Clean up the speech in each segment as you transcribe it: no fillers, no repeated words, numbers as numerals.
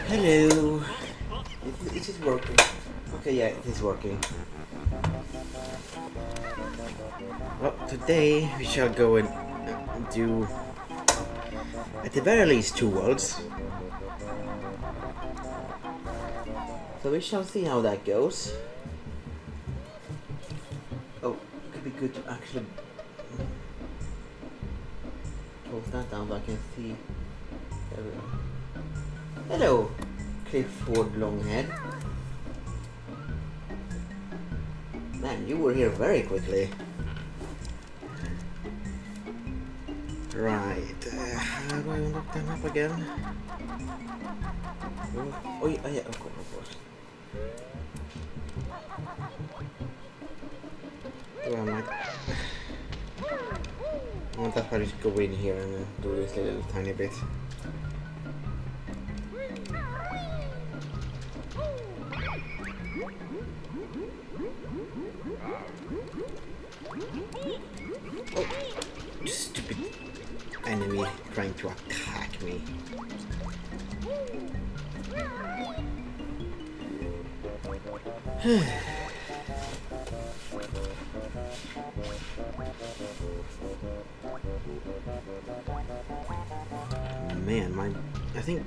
Hello. Is it working? Okay, yeah, it is working. Well, today we shall go and do, at the very least, 2 worlds. So we shall see how that goes. Oh, it could be good to actually close that down so I can see. There we go. Hello, Clifford Longhead. Man, you were here very quickly. Right, how do I unlock them up again? Oh yeah, of course. Well, I want to just go in here and do this little tiny bit. Oh, stupid enemy trying to attack me. Man, I think...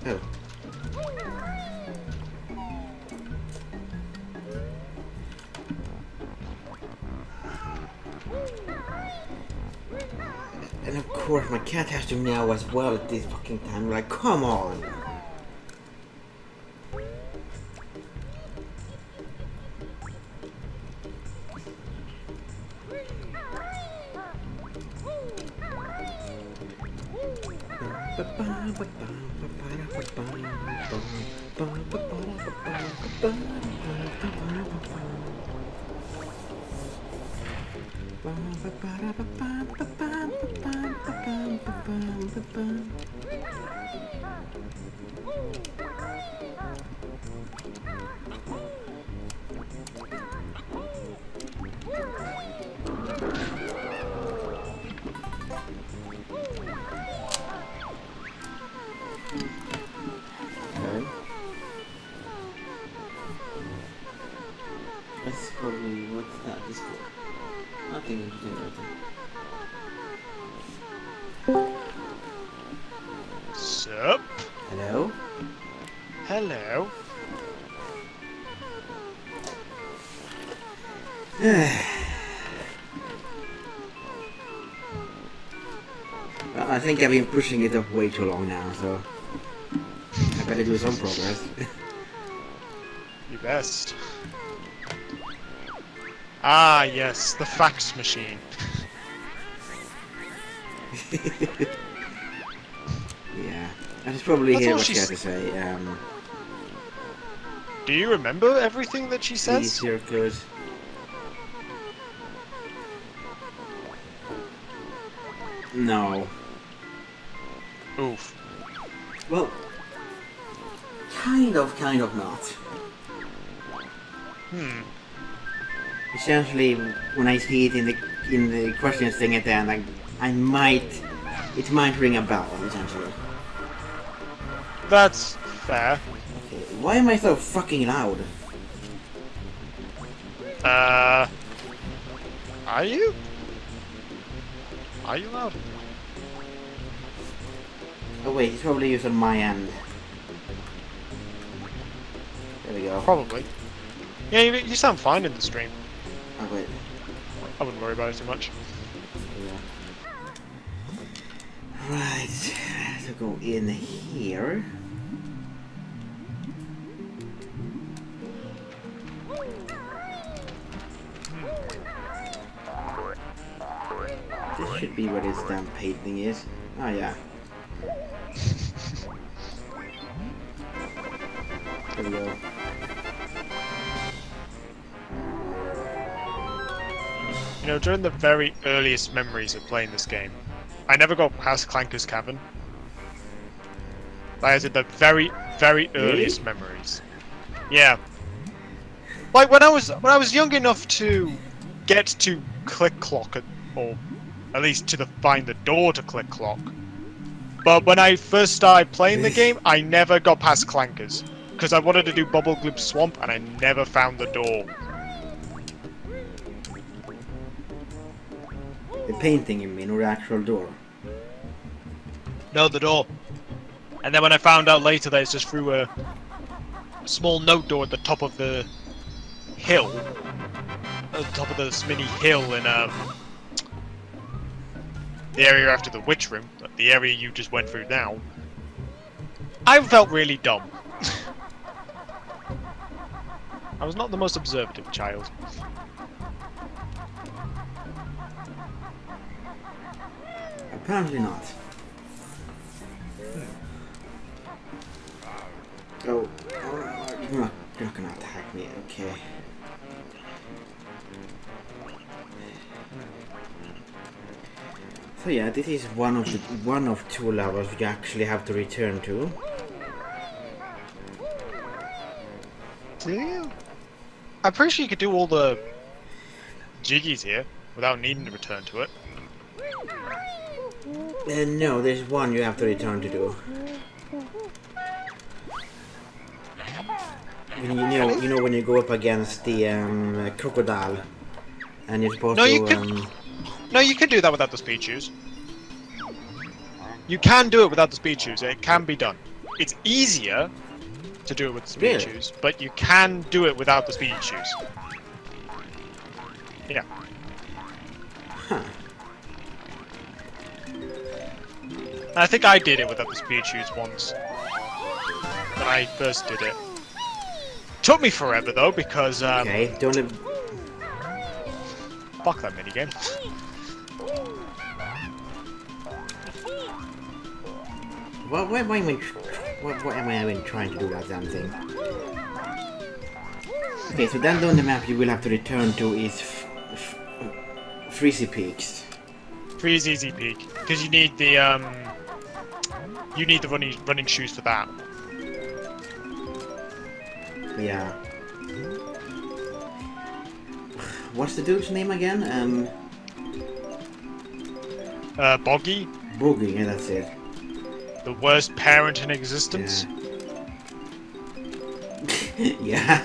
Oh. And of course my cat has to meow as well at this fucking time. Like, come on! Let's go. What's that? This go. Nothing interesting right there. Sup? Hello? Hello. Well, I think I've been pushing it up way too long now, so I better do some progress. You best. Ah, yes, the fax machine. Yeah, I should probably That's hear all what she had she's- to say. Do you remember everything that she says? Please, you're good. No. Oof. Well, kind of not. Essentially, when I see it in the questions thing at the end, it might ring a bell, essentially. That's fair. Okay, why am I so fucking loud? Are you? Are you loud? Oh wait, it's probably used on my end. There we go. Probably. Yeah, you sound fine in the stream. Oh wait. I wouldn't worry about it too much. Yeah. Right, so go in here. This should be where this damn painting is. Oh yeah. There we go. You know, during the very earliest memories of playing this game, I never got past Clanker's Cavern. That is in the very, very earliest memories. Yeah. Like when I was young enough to get to Click Clock, or at least to find the door to Click Clock. But when I first started playing the game, I never got past Clankers. Because I wanted to do Bubble Glib Swamp and I never found the door. The painting you mean, or the actual door? No, the door. And then when I found out later that it's just through a small note door at the top of the hill, at the top of this mini hill in the area after the witch room, the area you just went through now, I felt really dumb. I was not the most observative child. Apparently not. Oh, you're not gonna attack me, okay. So yeah, this is one of two levels you actually have to return to. Do you? I'm pretty sure you could do all the jiggies here without needing to return to it. No, there's one you have to return to do. You know when you go up against the crocodile, and you're supposed to. No, you can do that without the speed shoes. You can do it without the speed shoes. It can be done. It's easier to do it with the speed shoes, but you can do it without the speed shoes. Yeah. Huh. I think I did it without the speed shoes once. When I first did it. Took me forever though, because okay, don't. Fuck that minigame. What am I even trying to do that damn thing? Okay, so then on the map you will have to return to is Freezy Peaks. Freezy Peak, because you need the running shoes for that. Yeah. What's the dude's name again? Boggy. Boogie, yeah, that's it. The worst parent in existence. Yeah. Yeah.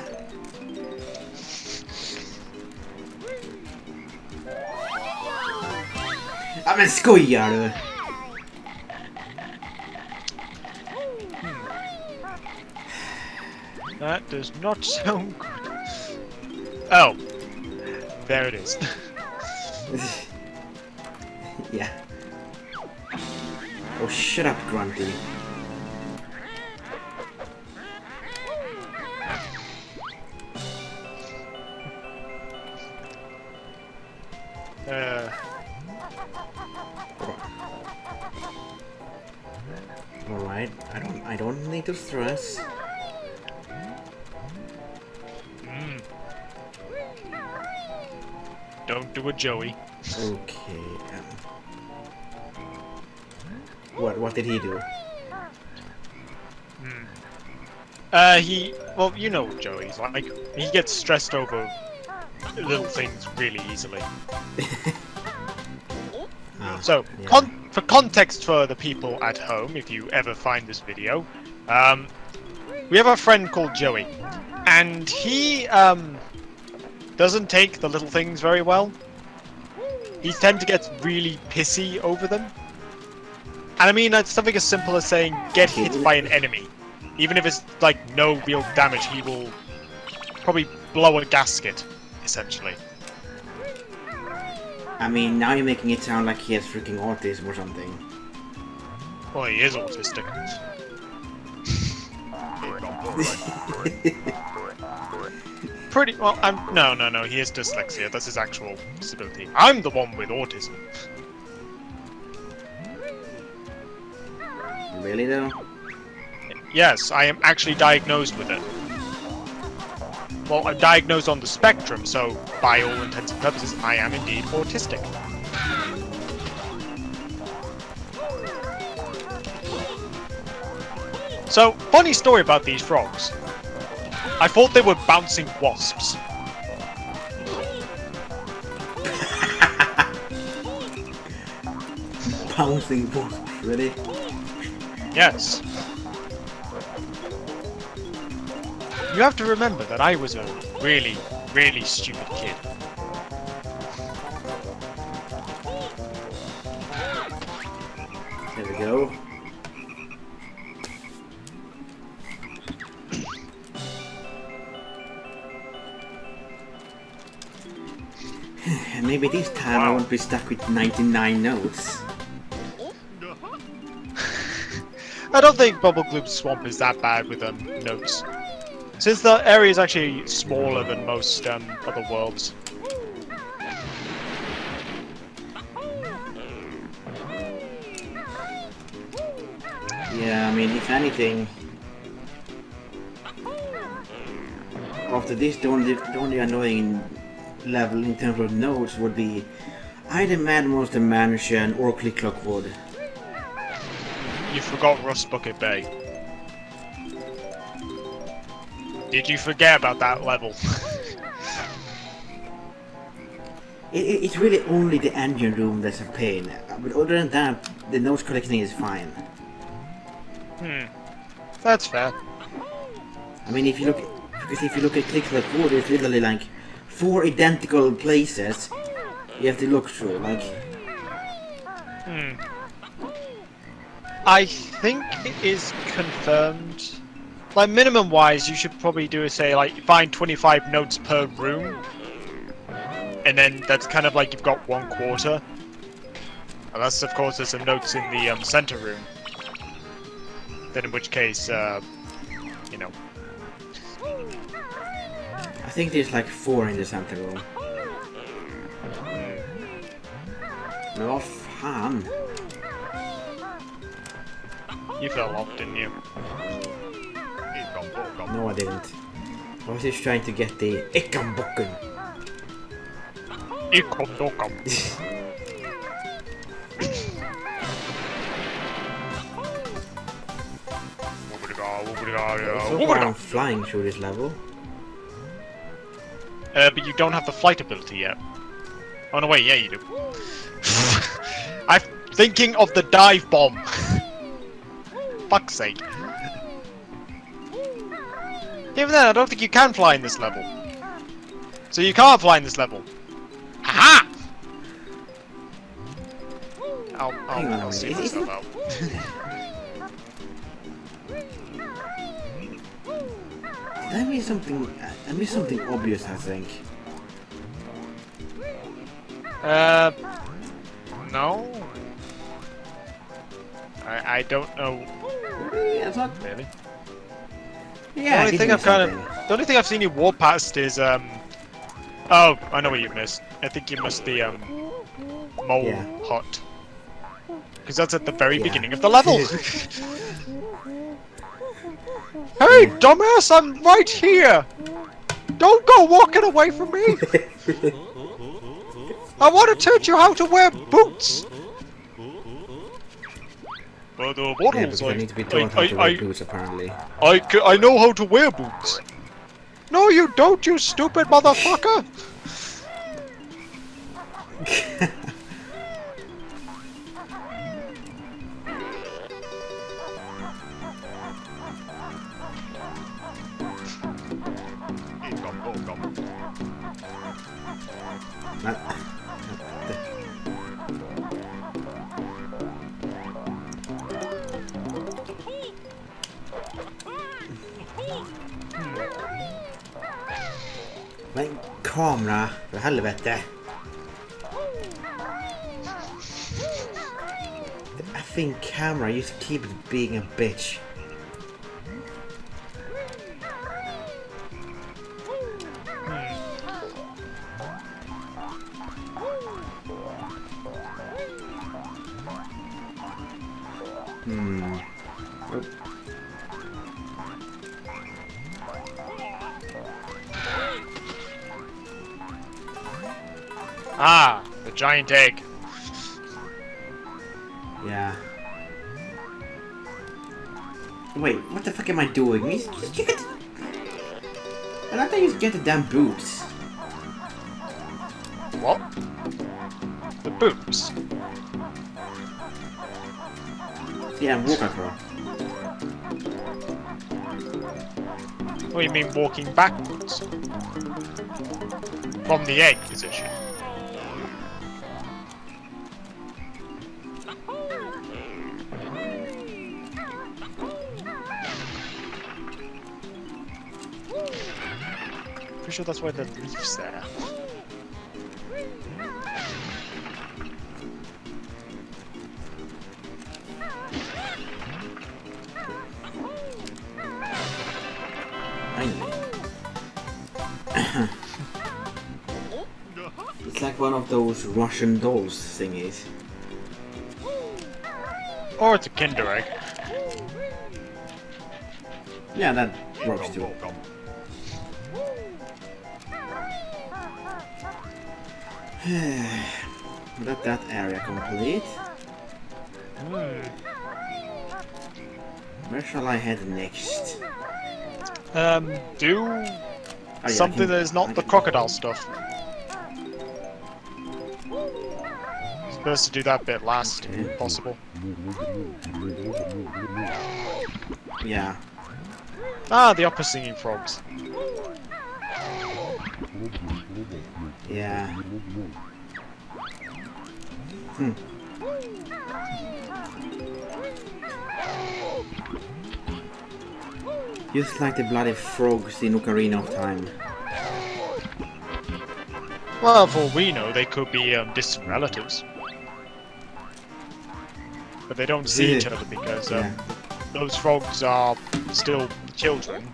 Ja men skojar du? That does not sound good. Oh. There it is. Yeah. Oh, shut up, Grunty. Alright, I don't need to stress. Don't do it, Joey. Okay. What did he do? Well, you know what Joey's like. He gets stressed over little things really easily. Ah, So, yeah. for context for the people at home, if you ever find this video, We have a friend called Joey, and he doesn't take the little things very well. He tends to get really pissy over them. And I mean, that's something as simple as saying, get hit by an enemy. Even if it's, like, no real damage, he will probably blow a gasket, essentially. I mean, now you're making it sound like he has freaking autism or something. Well, he is autistic. Pretty well. No. He has dyslexia. That's his actual disability. I'm the one with autism. Really though? Yes, I am actually diagnosed with it. Well, I'm diagnosed on the spectrum, so by all intents and purposes, I am indeed autistic. So, funny story about these frogs. I thought they were bouncing wasps. Bouncing wasp, really? Yes. You have to remember that I was a really, really stupid kid. There we go. And maybe this time I won't be stuck with 99 notes. I don't think Bubble Gloop Swamp is that bad with notes. Since the area is actually smaller than most other worlds. Yeah, I mean, if anything, after this, the only annoying level in terms of notes would be either Mad Monster Mansion or Click Clock Wood. You forgot Rust Bucket Bay. Did you forget about that level? It's really only the engine room that's a pain, but other than that, the notes collecting is fine. That's fair. I mean, if you look at Click Clock Wood, it's literally like 4 identical places you have to look through, like... I think it is confirmed. Like, minimum-wise, you should probably do is say, like, find 25 notes per room. And then that's kind of like you've got 1/4. Unless, of course, there's some notes in the center room. Then in which case, you know. I think there's like 4 in the center room. No, fan. You fell off, didn't you? No, I didn't. I was just trying to get the Ikambokken. I'm flying through this level. But you don't have the flight ability yet. Oh no, wait, yeah you do. I'm thinking of the dive bomb. Fuck's sake. Even then, I don't think you can fly in this level. So you can't fly in this level. Aha! I'll see myself out. I missed something obvious, I think. No. I don't know. Really? That's not Really? Yeah, the only thing I've seen you walk past is oh, I know what you missed. I think you missed the mole hut. Because that's at the very beginning of the level. Hey, dumbass, I'm right here! Don't go walking away from me! I want to teach you how to wear boots! But the bottles, I need to be taught how to wear boots, apparently. I know how to wear boots! No, you don't, you stupid motherfucker! kamera, för helvete. The effing camera just keeps being a bitch. Oh. Ah, the giant egg. Yeah. Wait, what the fuck am I doing? You get... I don't think you get the damn boots. What? The boots? Yeah, I'm walking across. What do you mean walking backwards? From the egg position? Pretty sure that's why the leaf's there. It's like one of those Russian dolls thingies. Or it's a Kinder egg. Yeah, that works too. Let that area complete. Where shall I head next? Do Oh, yeah, something that is not the crocodile stuff. Supposed to do that bit last, if possible. Yeah. Ah, the opera singing frogs. Yeah. Just like the bloody frogs in Ocarina of Time. Well, for all we know, they could be distant relatives. But they don't see each other because those frogs are still children.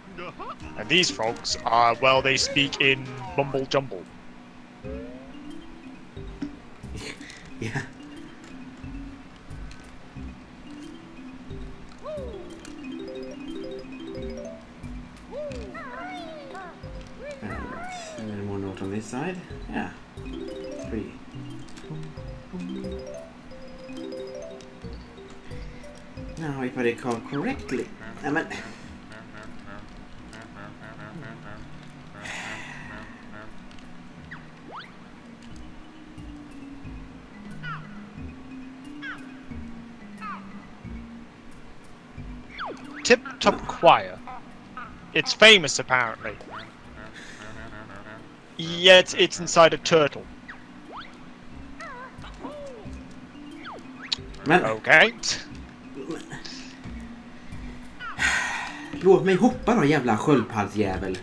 And these frogs are, well, they speak in mumble jumble. Yeah. And then one note on this side. Yeah. 3. Now, if I recall correctly, I mean, Tip Top Choir. It's famous, apparently. Yet it's inside a turtle. men Okay. låt mig hoppa då, jävla sköldpaddsjävel.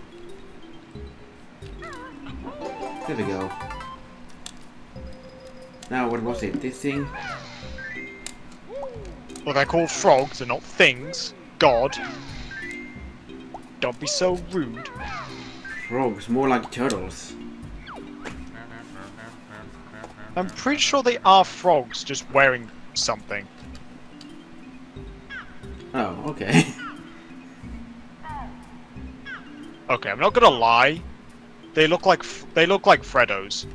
There we go. Now, what was it? This thing? Well, they're called frogs, they're not things. God. Don't be so rude. Frogs, more like turtles. I'm pretty sure they are frogs, just wearing something. Oh, okay. Okay, I'm not gonna lie. They look like Freddos.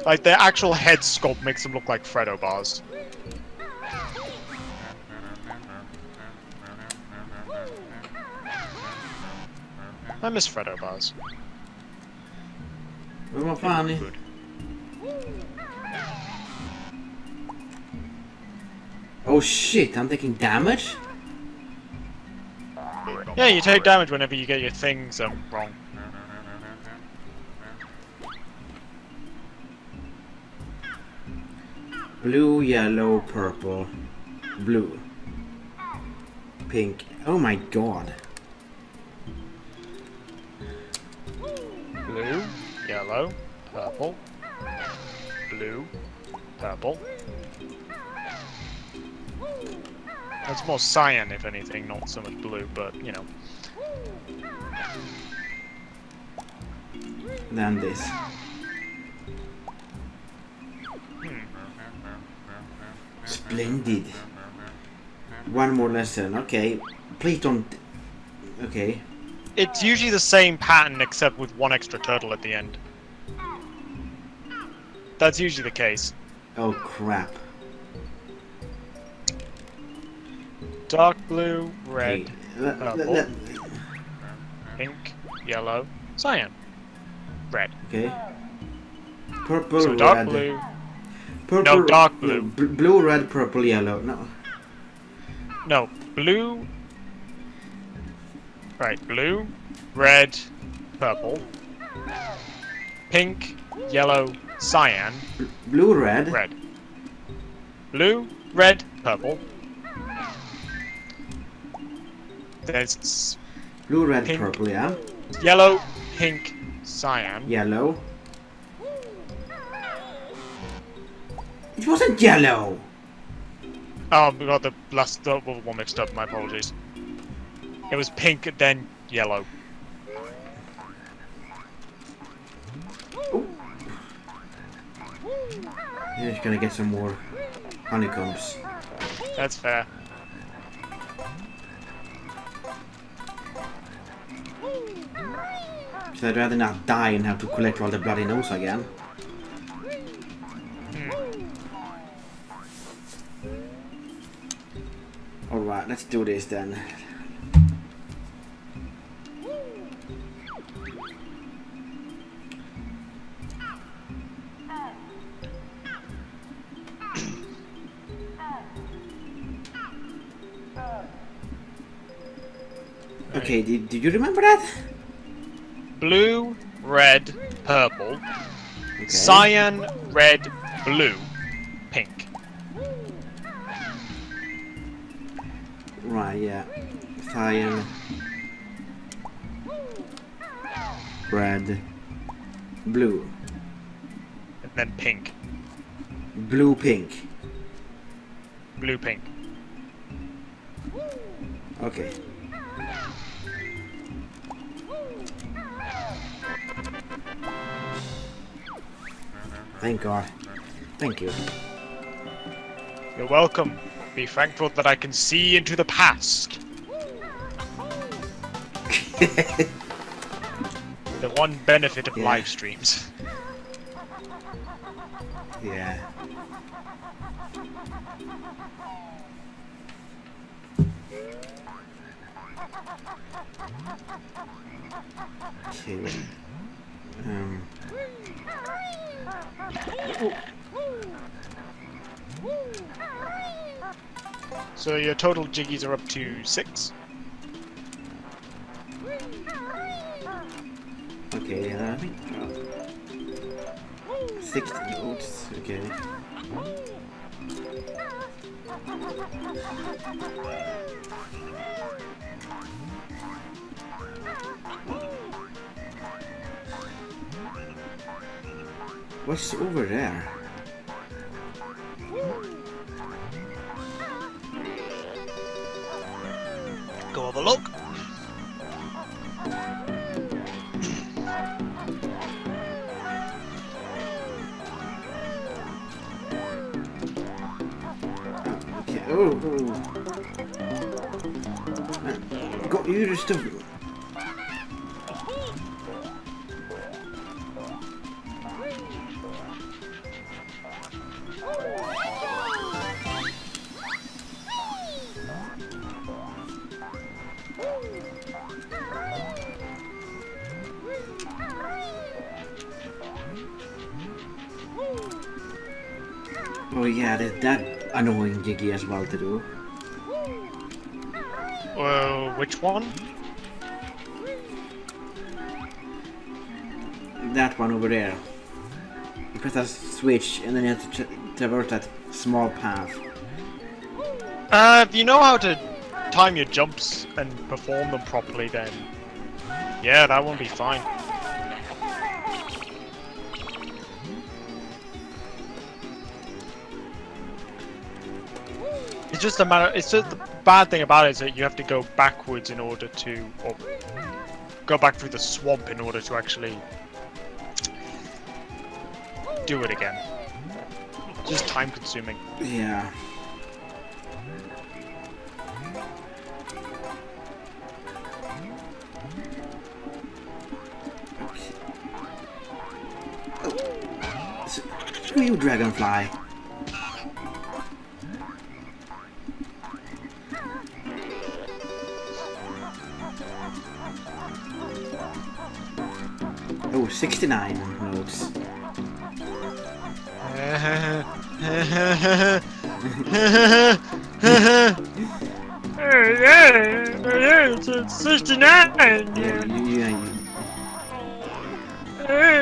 Like their actual head sculpt makes them look like Freddo bars. I miss Freddo bars. Men vad fan är... Oh shit, I'm taking damage? Yeah, you take damage whenever you get your things wrong. Blue, yellow, purple, blue, pink. Oh my god. Blue, yellow, purple, blue, purple. It's more cyan, if anything, not so much blue, but, you know. Then this. Splendid. One more lesson. Okay. Please don't. Okay. It's usually the same pattern, except with one extra turtle at the end. That's usually the case. Oh crap. Dark blue, red, Okay. purple, pink, yellow, cyan, red. Okay. Purple, So dark red. blue. Purple, No, dark blue. no, blue, red, purple, yellow. No. No, blue. Right, blue, red, purple, pink, yellow, cyan, Blue, red. red. Blue, red, purple. There's Blue, red, pink. purple, yeah. yellow, pink, cyan. Yellow. It wasn't yellow! Oh, we got the last one mixed up. My apologies. It was pink, then yellow. Oh. Yeah, just gonna get some more honeycombs. That's fair. So I'd rather not die and have to collect all the bloody nose again. Alright, let's do this then. Okay, did you remember that? Blue, red, purple. Okay. Cyan, red, blue, pink. Right, yeah. Cyan. Red. Blue. And then pink. Blue, pink. Blue, pink. Okay. Thank God. Thank you. You're welcome. Be thankful that I can see into the past. The one benefit of Yeah. live streams. Yeah. Okay. So your total jiggies are up to 6. Okay, I think 60 notes. Okay. What's over there? Go have a look. Okay. Oh. Go, you just don't. Oh yeah, there's that annoying jiggy as well to do. Which one? That one over there. You press that switch and then you have to traverse that small path. If you know how to time your jumps and perform them properly, then yeah, that won't be fine. It's just a matter. It's just the bad thing about it is that you have to go backwards in order to, or go back through the swamp in order to actually do it again. It's just time consuming. Yeah. Screw you, dragonfly. Oh, 69 notes. It's 69. Yeah.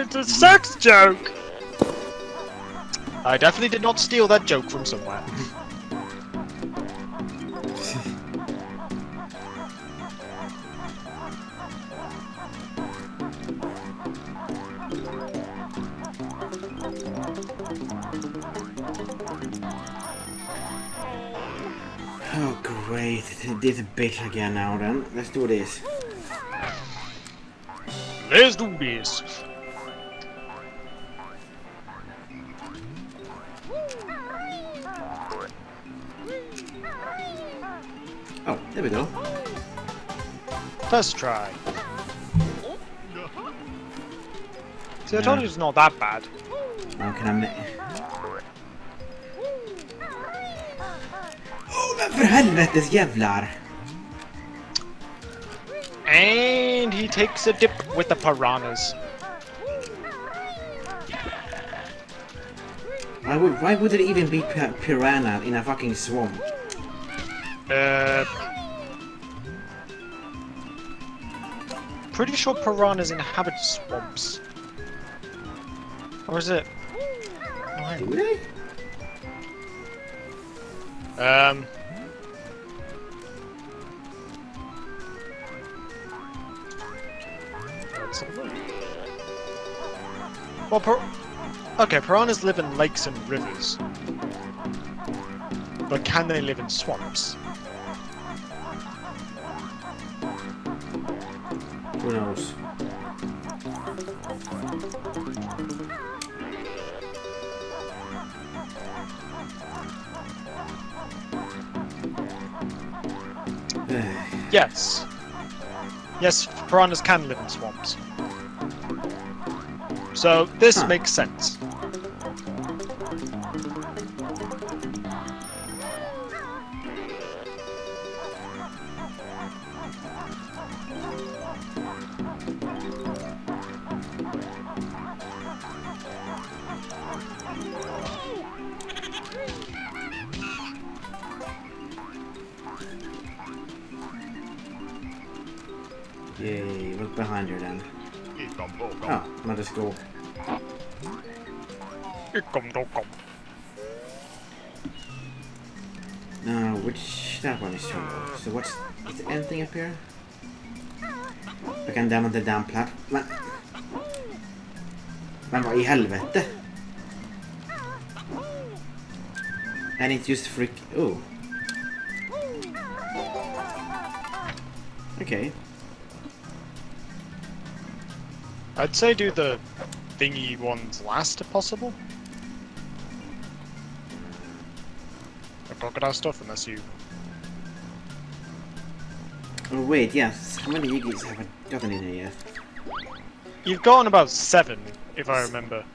It's a sex joke. I definitely did not steal that joke from somewhere. Oh, great. This bit again now then. Let's do this. Let's do this. Oh, there we go. First try. See, I told you it's not that bad. Now can I make... Oh, men för helvetes jävlar! And he takes a dip with the piranhas. Why would there even be piranha in a fucking swamp? Pretty sure piranhas inhabit swamps. Or is it? Oh, Do they? Let's have a look. Well, okay, piranhas live in lakes and rivers. But can they live in swamps? Who knows? Yes. Yes, piranhas can live in swamps. So, this makes sense. Yay, look behind her then. Oh, let us go. No, that one is too low. So is there anything up here? Jag kan damma the damn platt. Men vad i helvete? And it just oh. Okay. I'd say do the thingy ones last if possible. The crocodile stuff, unless you... Oh wait, yes. How many Yiggies have I gotten in here yet? You've gotten about 7, if I remember.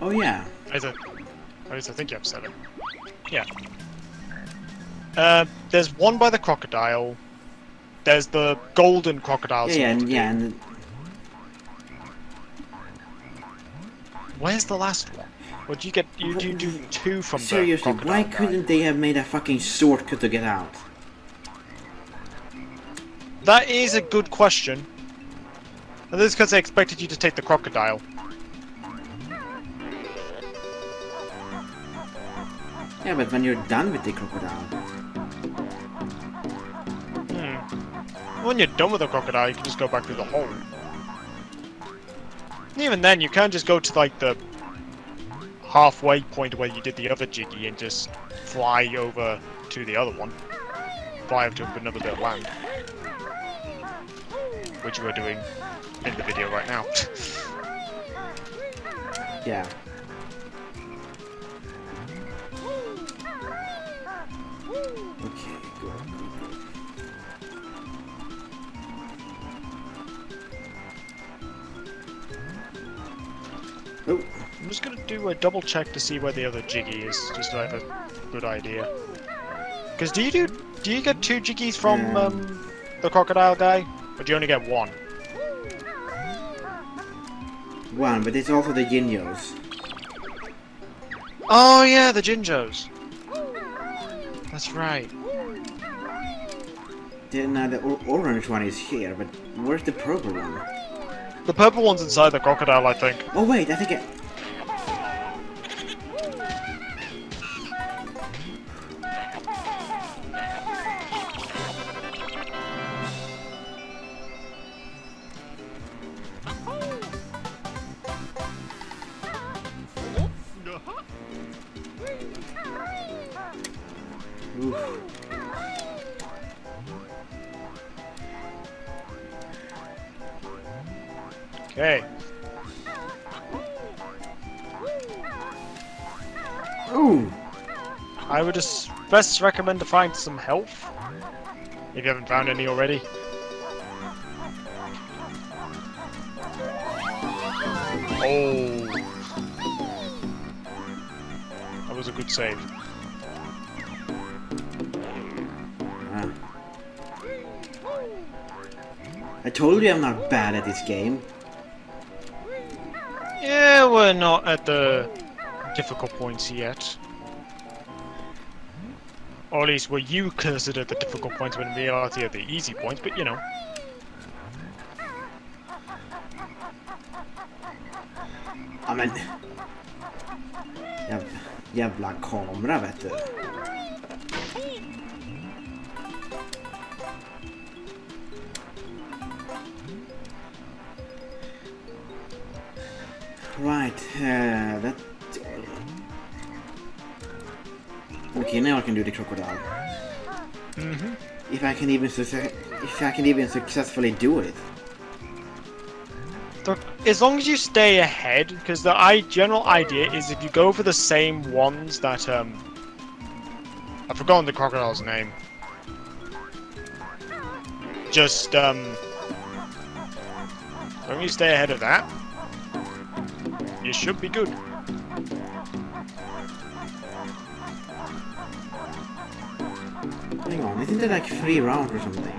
Oh yeah. At least I think you have 7. Yeah. There's one by the crocodile. There's the golden crocodile. And where's the last one? Would you get? You do 2 from seriously, the crocodile why guy. couldn't they have made a fucking shortcut to get out? That is a good question. And this is because they expected you to take the crocodile. Yeah, but when you're done with the crocodile. When you're done with the crocodile, you can just go back through the hole. Even then, you can't just go to like the halfway point where you did the other jiggy and just fly over to the other one. Fly up to another bit of land. Which we're doing in the video right now. Yeah. Okay, good. Oh, I'm just gonna do a double check to see where the other jiggy is, just so I have a good idea. Because do you get 2 jiggies from the crocodile guy, or do you only get 1? one, but it's also the Jinjos. Oh yeah, the Jinjos. That's right. Then the orange one is here, but where's the purple one? The purple one's inside the crocodile, I think. Oh wait, I think I... Oof. Okay. Ooh! I would just best recommend to find some health. If you haven't found any already. Oh. That was a good save. Ah. I told you I'm not bad at this game. Yeah, we're not at the difficult points yet. Or at least what you consider the difficult points when in reality are the easy points, but you know. Ja men... Jävla kamera vet du. Right, that... Okay, now I can do the crocodile. Mm-hmm. If I can even successfully do it. As long as you stay ahead, because the general idea is if you go for the same ones that I've forgotten the crocodile's name. Just as long as you stay ahead of that, you should be good. Hang on, isn't it like 3 rounds or something?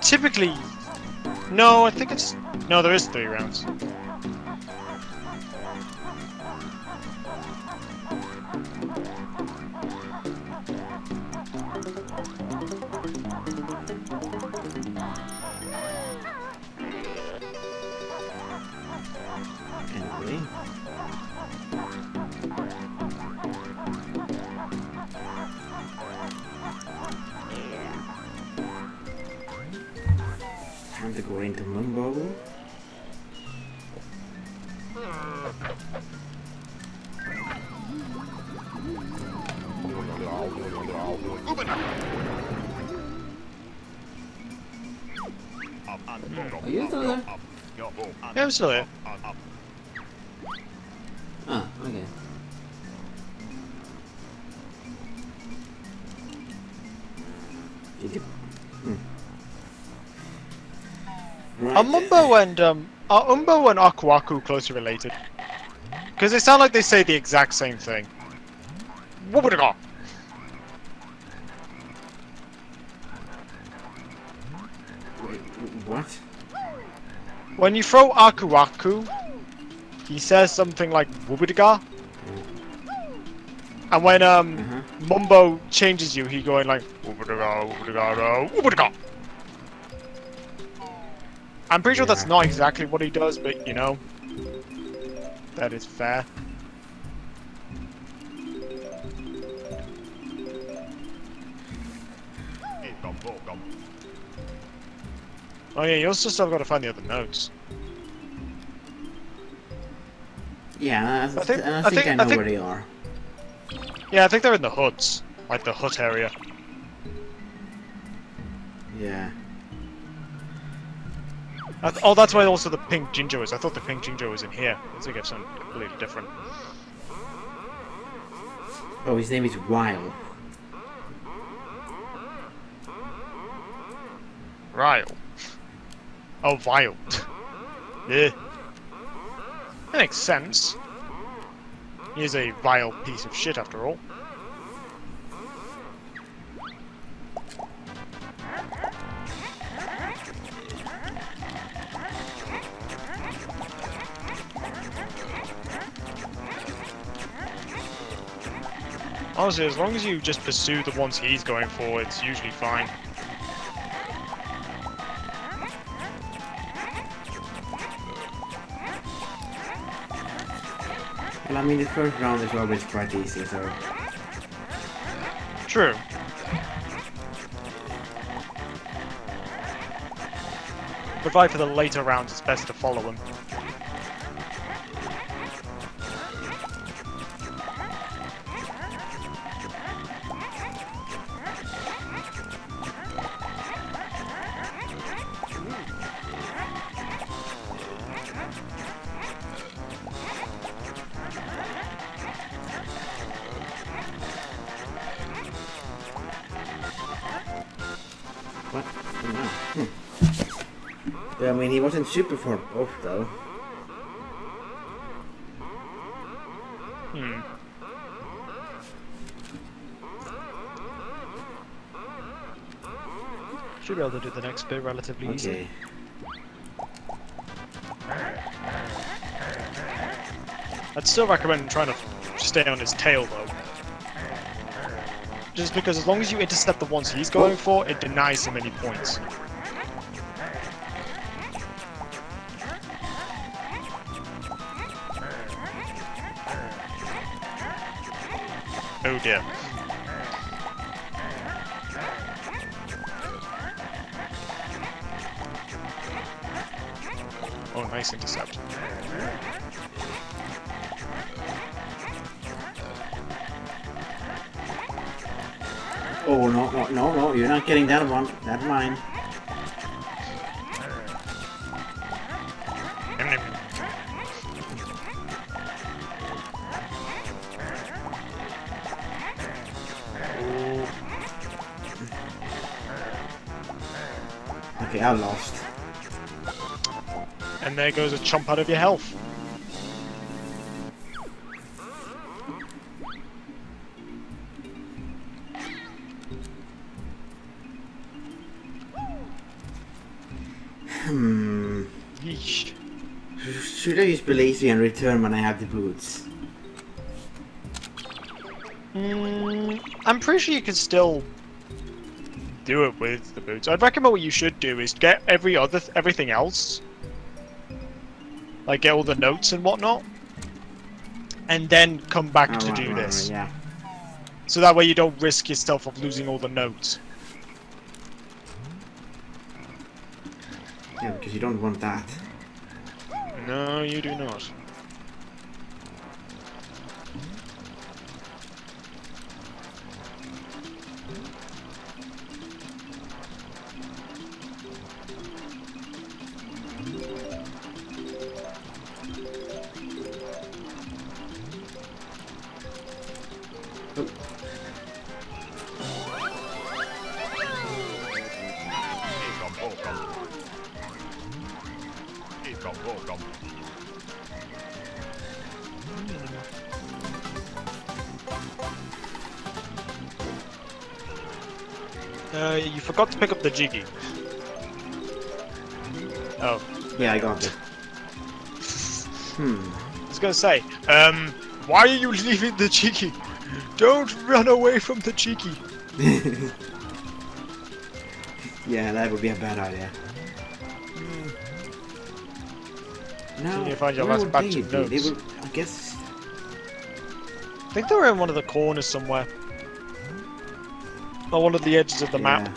Typically, no, I think it's... No, there is 3 rounds. Anyway. Time to go into Mumbo. Are you still there? Yeah, I'm still here. Ah, okay. Right. Are Umbo and Aku Aku closely related? Because they sound like they say the exact same thing. What would it go? Wait, what? When you throw Aku Aku, he says something like Woobidiga. And when Mumbo changes you, he going like Woobidiga, Woobidiga, Woobidiga. I'm pretty sure that's not exactly what he does, but you know, that is fair. Oh yeah, you also still got to find the other notes. Yeah, I think I know where they are. Yeah, I think they're in the huts, like the hut area. Yeah. Oh, that's why also the pink Jinjo is. I thought the pink Jinjo was in here. I think it's something completely different. Oh, his name is Weil. Ryle. Oh, Vile. Yeah. That makes sense. He is a vile piece of shit after all. Honestly, as long as you just pursue the ones he's going for, it's usually fine. Well, I mean, the first round is always quite easy, so... True. But right for the later rounds, it's best to follow him. What? Oh, yeah, I mean, he wasn't super far off, though. Should be able to do the next bit relatively easily. I'd still recommend trying to stay on his tail, though. Just because as long as you intercept the ones he's going for, it denies him any points. Oh dear. Oh, nice intercept. Oh, no, you're not getting that one. That's mine. Okay, I lost. And there goes a chomp out of your health. Yeesh. Should I just be lazy and return when I have the boots? I'm pretty sure you can still do it with the boots. I'd recommend what you should do is get everything else. Like get all the notes and whatnot. And then come back to do this. Yeah. So that way you don't risk yourself of losing all the notes. Yeah, because you don't want that. No, you do not. You forgot to pick up the Jiggy. Oh. Yeah, I got it. I was gonna say, why are you leaving the Jiggy? Don't run away from the Jiggy. Yeah, that would be a bad idea. No, you find your where last would batch they of be? notes? They would, I guess... I think they were in one of the corners somewhere. Or one of the edges of the map.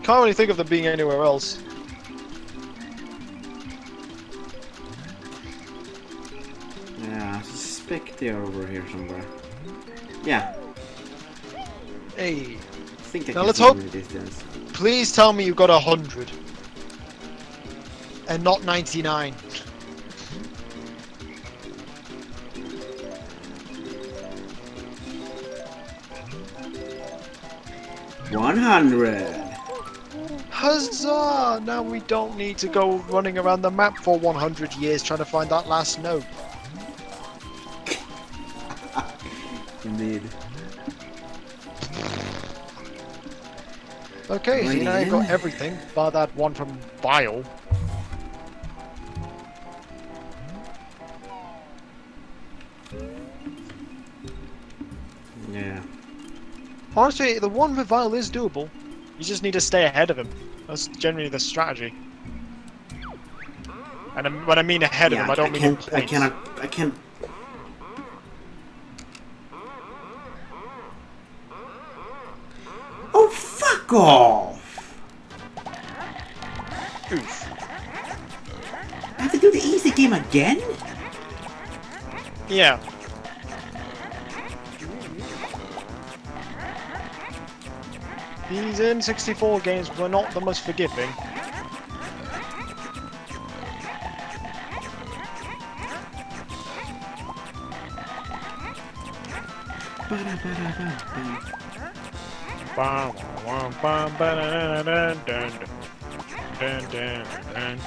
can't really think of them being anywhere else. Yeah, I suspect they're over here somewhere. Yeah, Hey, I think I Now can let's see hope- them in the distance. please tell me you got 100. And not 99. $100. Huzzah! Now we don't need to go running around the map for 100 years trying to find that last note. Indeed. Okay, so Righty now you've then. got everything, bar that one from Bile. Yeah. Honestly, the one with Vile is doable. You just need to stay ahead of him. That's generally the strategy. And when I mean ahead of him, I don't mean in points. I can't. Oh, fuck off! Oof. I have to do the easy game again? Yeah. These N64 games were not the most forgiving. Bam, bam, bam, ba, dun, dun, dun, dun, dun.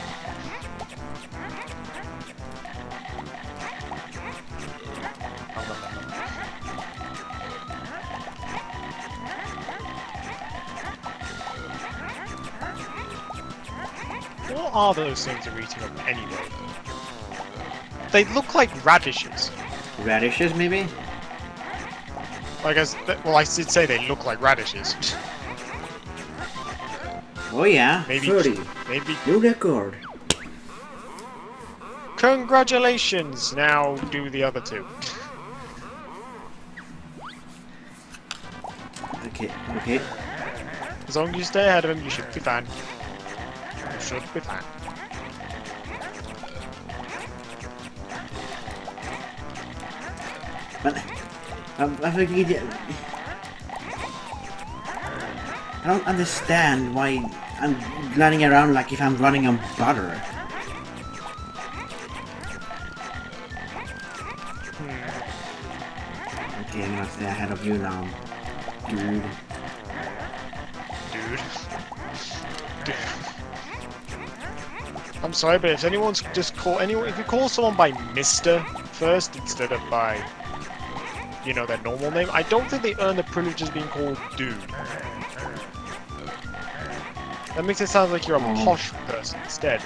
What are those things you're eating up anyway? They look like radishes. Radishes, maybe? I guess, well, I did say they look like radishes. Oh yeah, Maybe, 30. maybe. New record. Congratulations! Now do the other two. Okay. As long as you stay ahead of him, you should be fine. You should be fine. But I don't understand why I'm running around like if I'm running on butter. Okay, I'm gonna stay ahead of you now, dude. Dude. I'm sorry, but if anyone's just if you call someone by Mr. first instead of by, you know, their normal name, I don't think they earn the privilege of being called dude. That makes it sound like you're a posh person instead.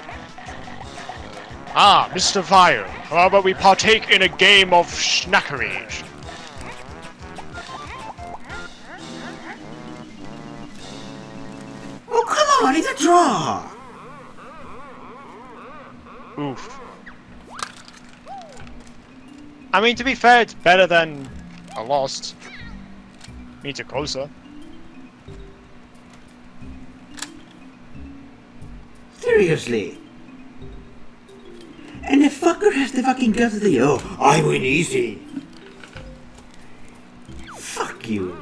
Ah, Mr. Vile, how about we partake in a game of schnackery? Oh come on, it's a draw. Oof. I mean, to be fair, it's better than a lost. Means you're closer. Seriously. And the fucker has the fucking guts to say, oh, I win easy. Fuck you.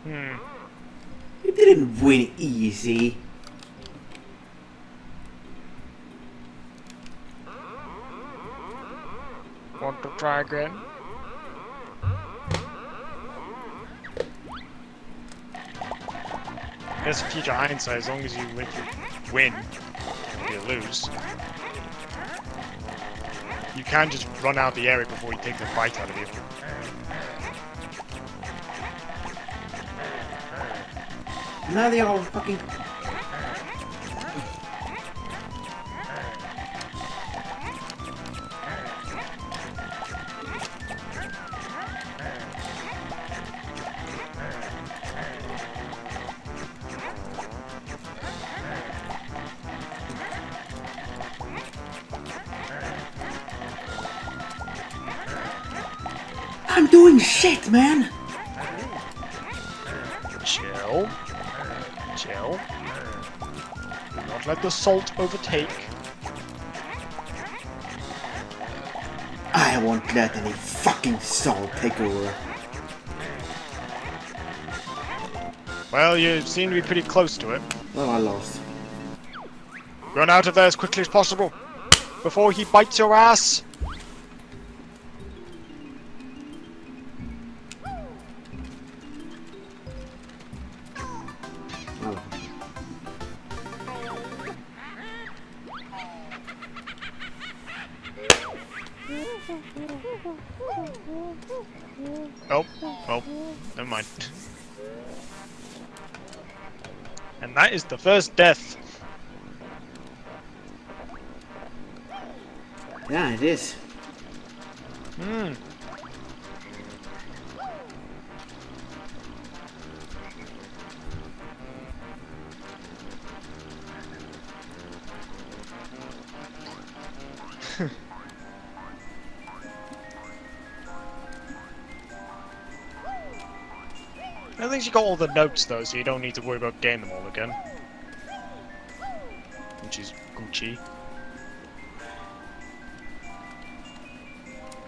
You didn't win easy. Want to try again? There's future hindsight, as long as you win, you lose. You can't just run out the area before you take the fight out of you. Now they all fucking... I'm doing shit, man! Chill. chill. Chill. Do not let the salt overtake. I won't let any fucking salt take over. Well, you seem to be pretty close to it. Well, I lost. Run out of there as quickly as possible before he bites your ass. Oh. Oh, well, never mind. And that is the first death. Yeah, it is. Hmm. At least you got all the notes though, so you don't need to worry about getting them all again. Which is Gucci.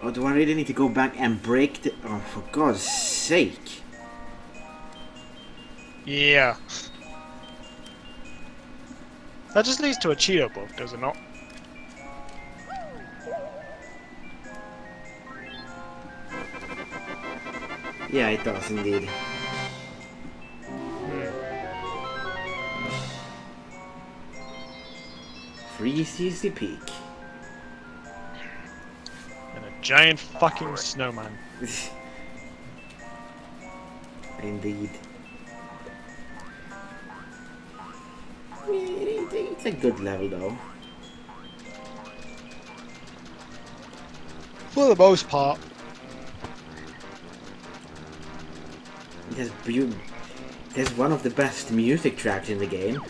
Oh, do I really need to go back and break the... Oh, for God's sake. Yeah. That just leads to a Cheeto book, does it not? Yeah, it does indeed. Freezy Peak. And a giant fucking snowman. Indeed. It's a good level though. For the most part. There's one of the best music tracks in the game.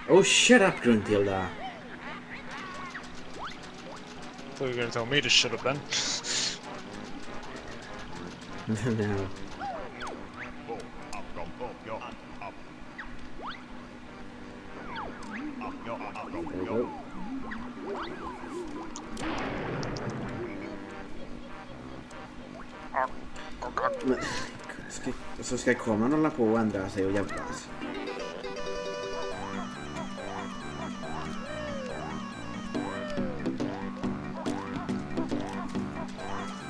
Oh, shut up, Gruntilda. Thought you were gonna tell me to shut up then. No. There we go. Men, så ska kameran hålla på och ändra sig och jävlas.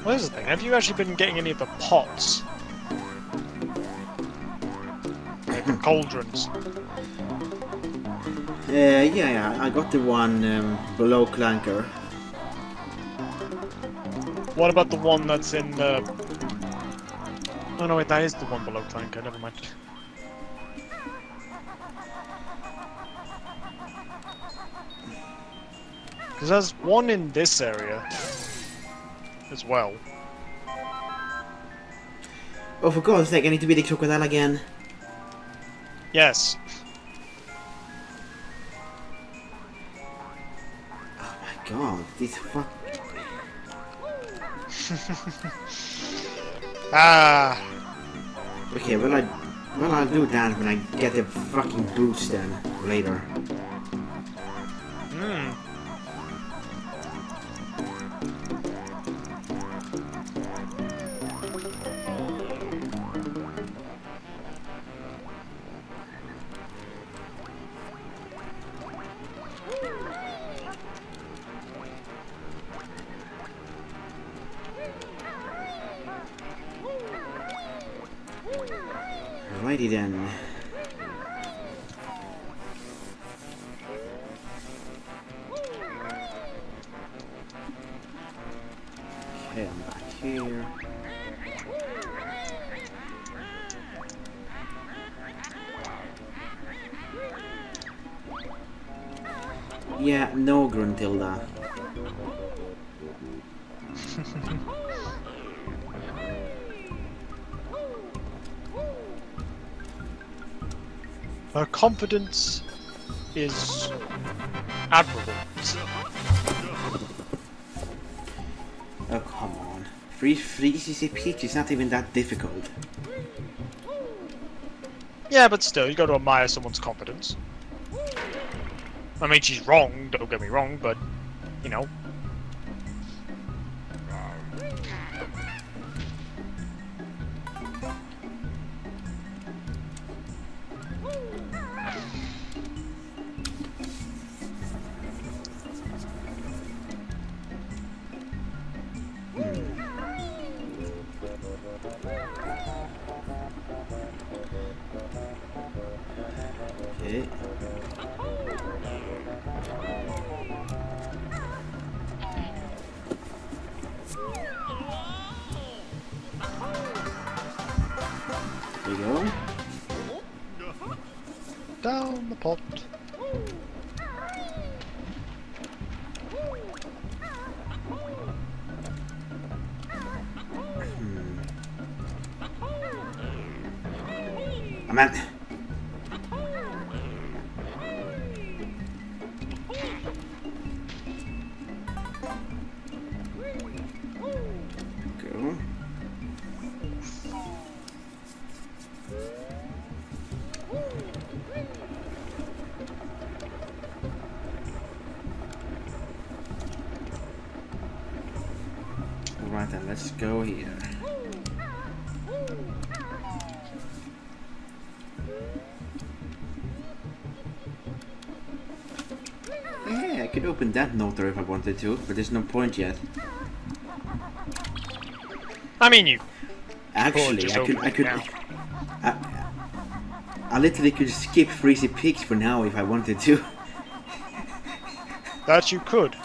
What is the thing? Have you actually been getting any of the pots? Like the cauldrons? Yeah, I got the one below Clanker. What about the one that's in the... Oh no, wait, that is the one below Clanker, never mind. Because there's one in this area as well. Oh, for God's sake, I need to be the crocodile again. Yes. Oh my God, this fuck. Ah. Okay, well I'll do that when I get the fucking boost then later. Hmm. Alrighty then. Okay, I'm back here. Yeah, no Gruntilda. Her confidence is admirable. Oh, come on. Freezy Peach is not even that difficult. Yeah, but still, you got to admire someone's confidence. I mean, she's wrong, don't get me wrong, but, you know. Okay. There you go. Down the pot. Amen. Go. Alright then, let's go here. Yeah, I could open that noter if I wanted to, but there's no point yet. I mean, you. Actually, just I open it could, now. I literally could skip Freezy Peaks for now if I wanted to. That you could.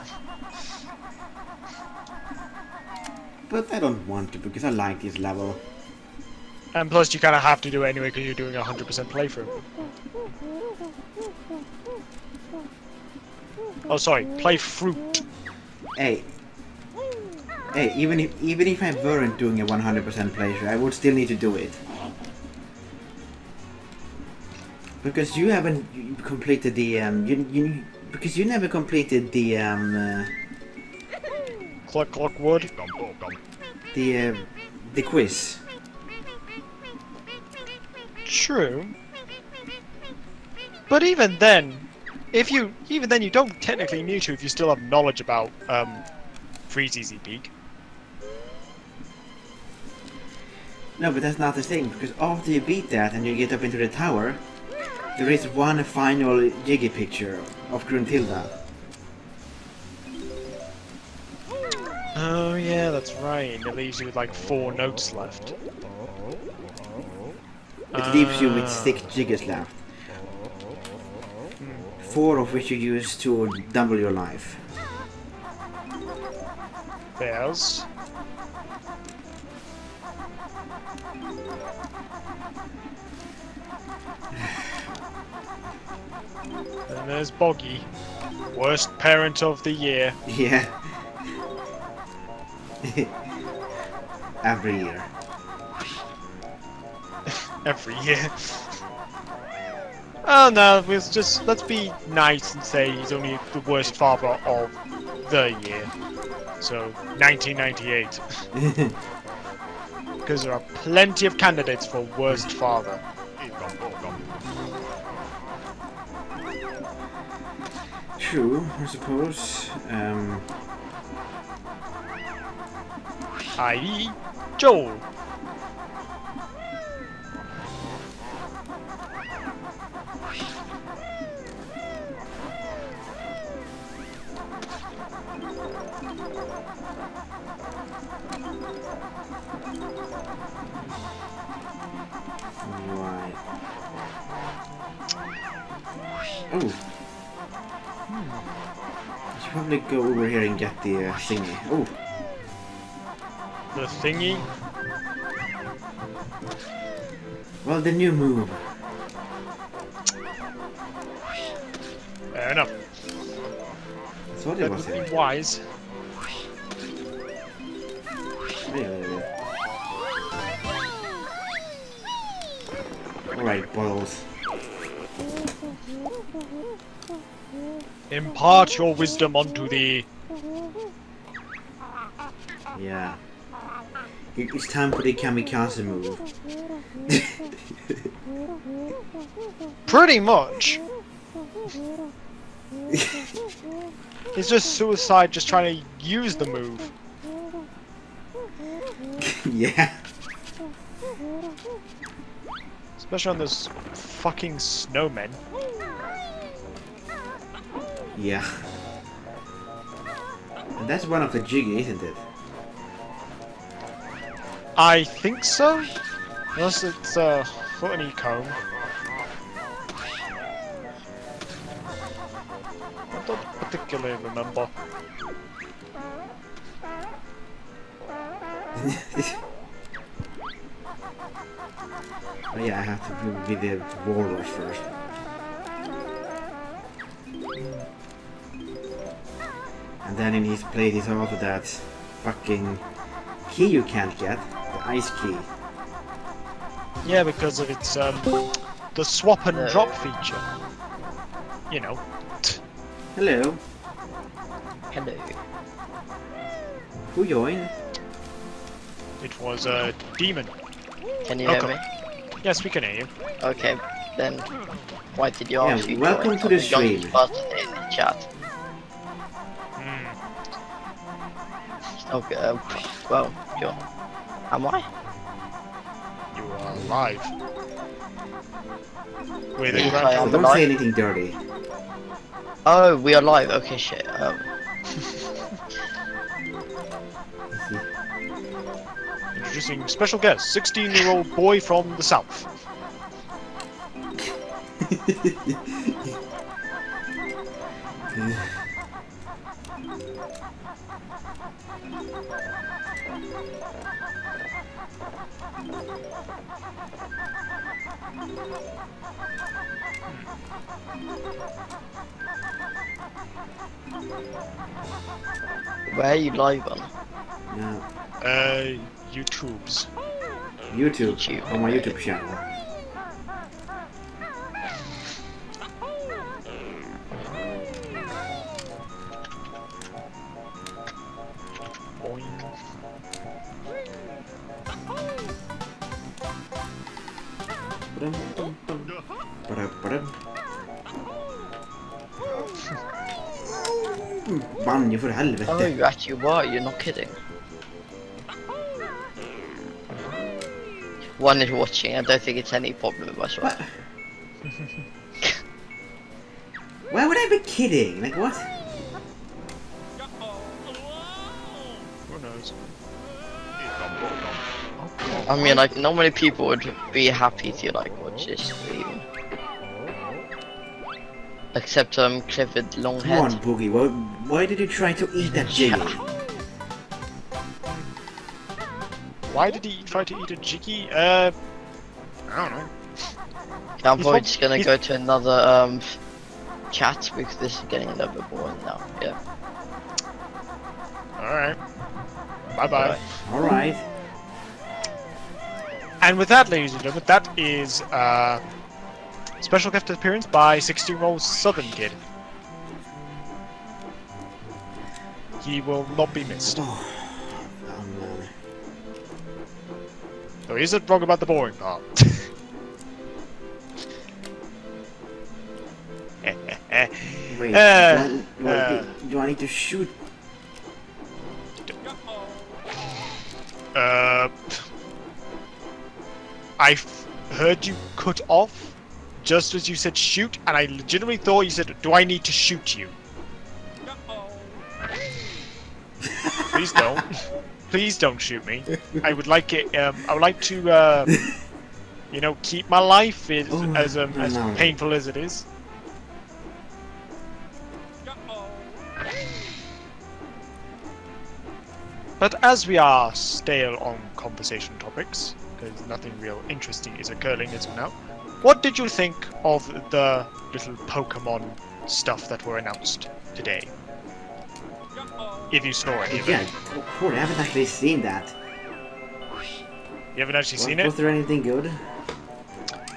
But I don't want to because I like this level. And plus, you kind of have to do it anyway because you're doing a 100% playthrough. Oh, sorry, playthrough. Hey, even if I weren't doing a 100% playthrough, I would still need to do it. Because you haven't completed the because you never completed the Cluck wood. the quiz. True. But even then, you don't technically need to if you still have knowledge about Freezy Peak. No, but that's not the thing, because after you beat that and you get up into the tower, there is one final Jiggy picture of Gruntilda. Oh yeah, that's right. It leaves you with like 4 notes left. It leaves you with 6 Jiggers left. 4 of which you use to double your life. There's. And there's Boggy. Worst parent of the year. Yeah. Every year. Every year. Oh no, let's be nice and say he's only the worst father of the year. So, 1998. Because there are plenty of candidates for worst father. True, I suppose. I.e. Joel. Right. Oh. I should probably go over here and get the thingy. Oh. The thingy. Well, the new move. Fair enough. I thought it That was would it. be wise. Yeah. Alright, boils. Impart your wisdom onto thee. Yeah. It's time for the kamikaze move. Pretty much. It's just suicide just trying to use the move. Yeah. Especially on those fucking snowmen. Yeah. And that's one of the jiggy, isn't it? I think so. Unless it's a honey comb. I don't particularly remember. Oh yeah, I have to be the walrus first. And then in his plate is also that fucking key you can't get, the ice key. Yeah, because of its the swap and drop feature. You know. Hello. Hello. Who joined? It was a demon. Can you hear Okay. me? Yes, we can hear you. Okay, then why did you Yeah, ask you welcome to the stream. in the chat. Okay, well, sure. Am I? You are alive. With Yeah, a I grand- am. So don't alive. say anything dirty. Oh, we are live. Okay, shit. Introducing special guest, 16-year-old boy from the south. Where are you live on? No. YouTube's. YouTube. YouTube, On my okay. YouTube channel. Boing. Banjo för Oh, helvete. you actually were. You're not kidding. One is watching. I don't think it's any problem whatsoever. What? Why would I be kidding? Like what? Who knows? I mean, like normally people would be happy to like watch this stream. Except Clifford Come Longhead. on, Boogie. Why did you try to eat that jiggy? Why did he try to eat a jiggy? I don't know. I'm He's probably prob- just gonna he's- go to another chat because this is getting a little bit boring now. Yeah. Alright. Bye bye. Alright. Alright. And with that, ladies and gentlemen, that is special guest appearance by 16-year-old Southern kid. He will not be missed. Oh man. So he isn't wrong about the boring part. Wait, do I need to shoot? I heard you cut off just as you said shoot, and I legitimately thought you said, "Do I need to shoot you?" Please don't. Please don't shoot me. I would like it. I would like to, you know, keep my life as no. painful as it is. But as we are stale on conversation topics, because nothing real interesting is occurring as of now, what did you think of the little Pokemon stuff that were announced today? If you saw any of Yeah, it. cool. I haven't actually seen that. You haven't actually seen it? Was there anything good?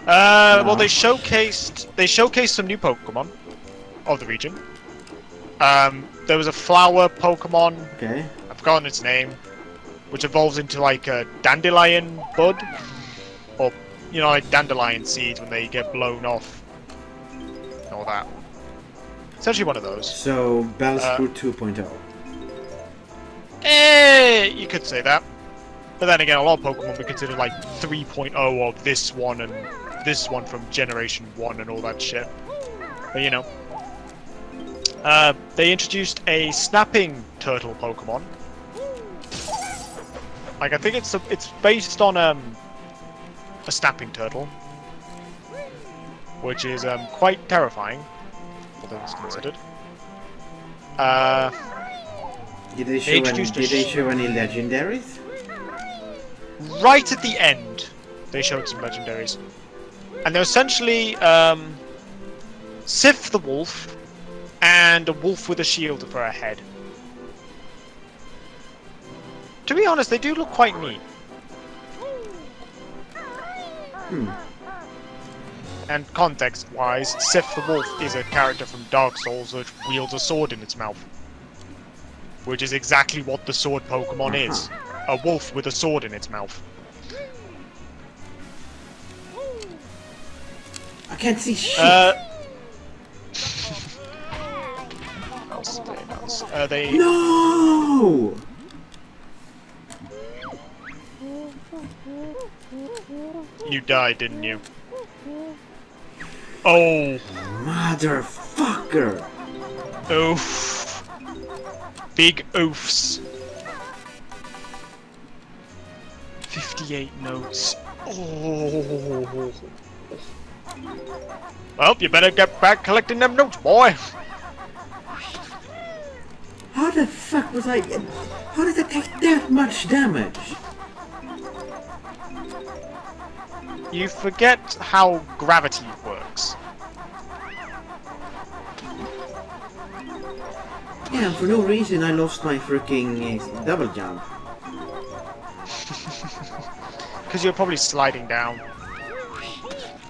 Well, No. they showcased some new Pokemon of the region. There was a flower Pokemon. Okay. I've forgotten its name. which evolves into like a dandelion bud, or you know, like dandelion seeds when they get blown off, and all that. It's actually one of those. So Bellsprout 2.0. You could say that. But then again, a lot of Pokemon we consider like 3.0 of this one and this one from Generation 1 and all that shit. But you know. They introduced a snapping turtle Pokemon. Like, I think it's based on a snapping turtle. Which is quite terrifying, all things considered. Did they show any legendaries? Right at the end, they showed some legendaries. And they're essentially Sif the Wolf and a wolf with a shield for a head. To be honest, they do look quite neat. And context-wise, Sif the Wolf is a character from Dark Souls which wields a sword in its mouth. Which is exactly what the sword Pokemon is. A wolf with a sword in its mouth. I can't see shit. They... No! You died, didn't you? Oh! Motherfucker! Oof. Big oofs. 58 notes. Oh. Well, you better get back collecting them notes, boy. How the fuck was I... How did I take that much damage? You forget how gravity works. Yeah, for no reason I lost my freaking double jump. Because you're probably sliding down.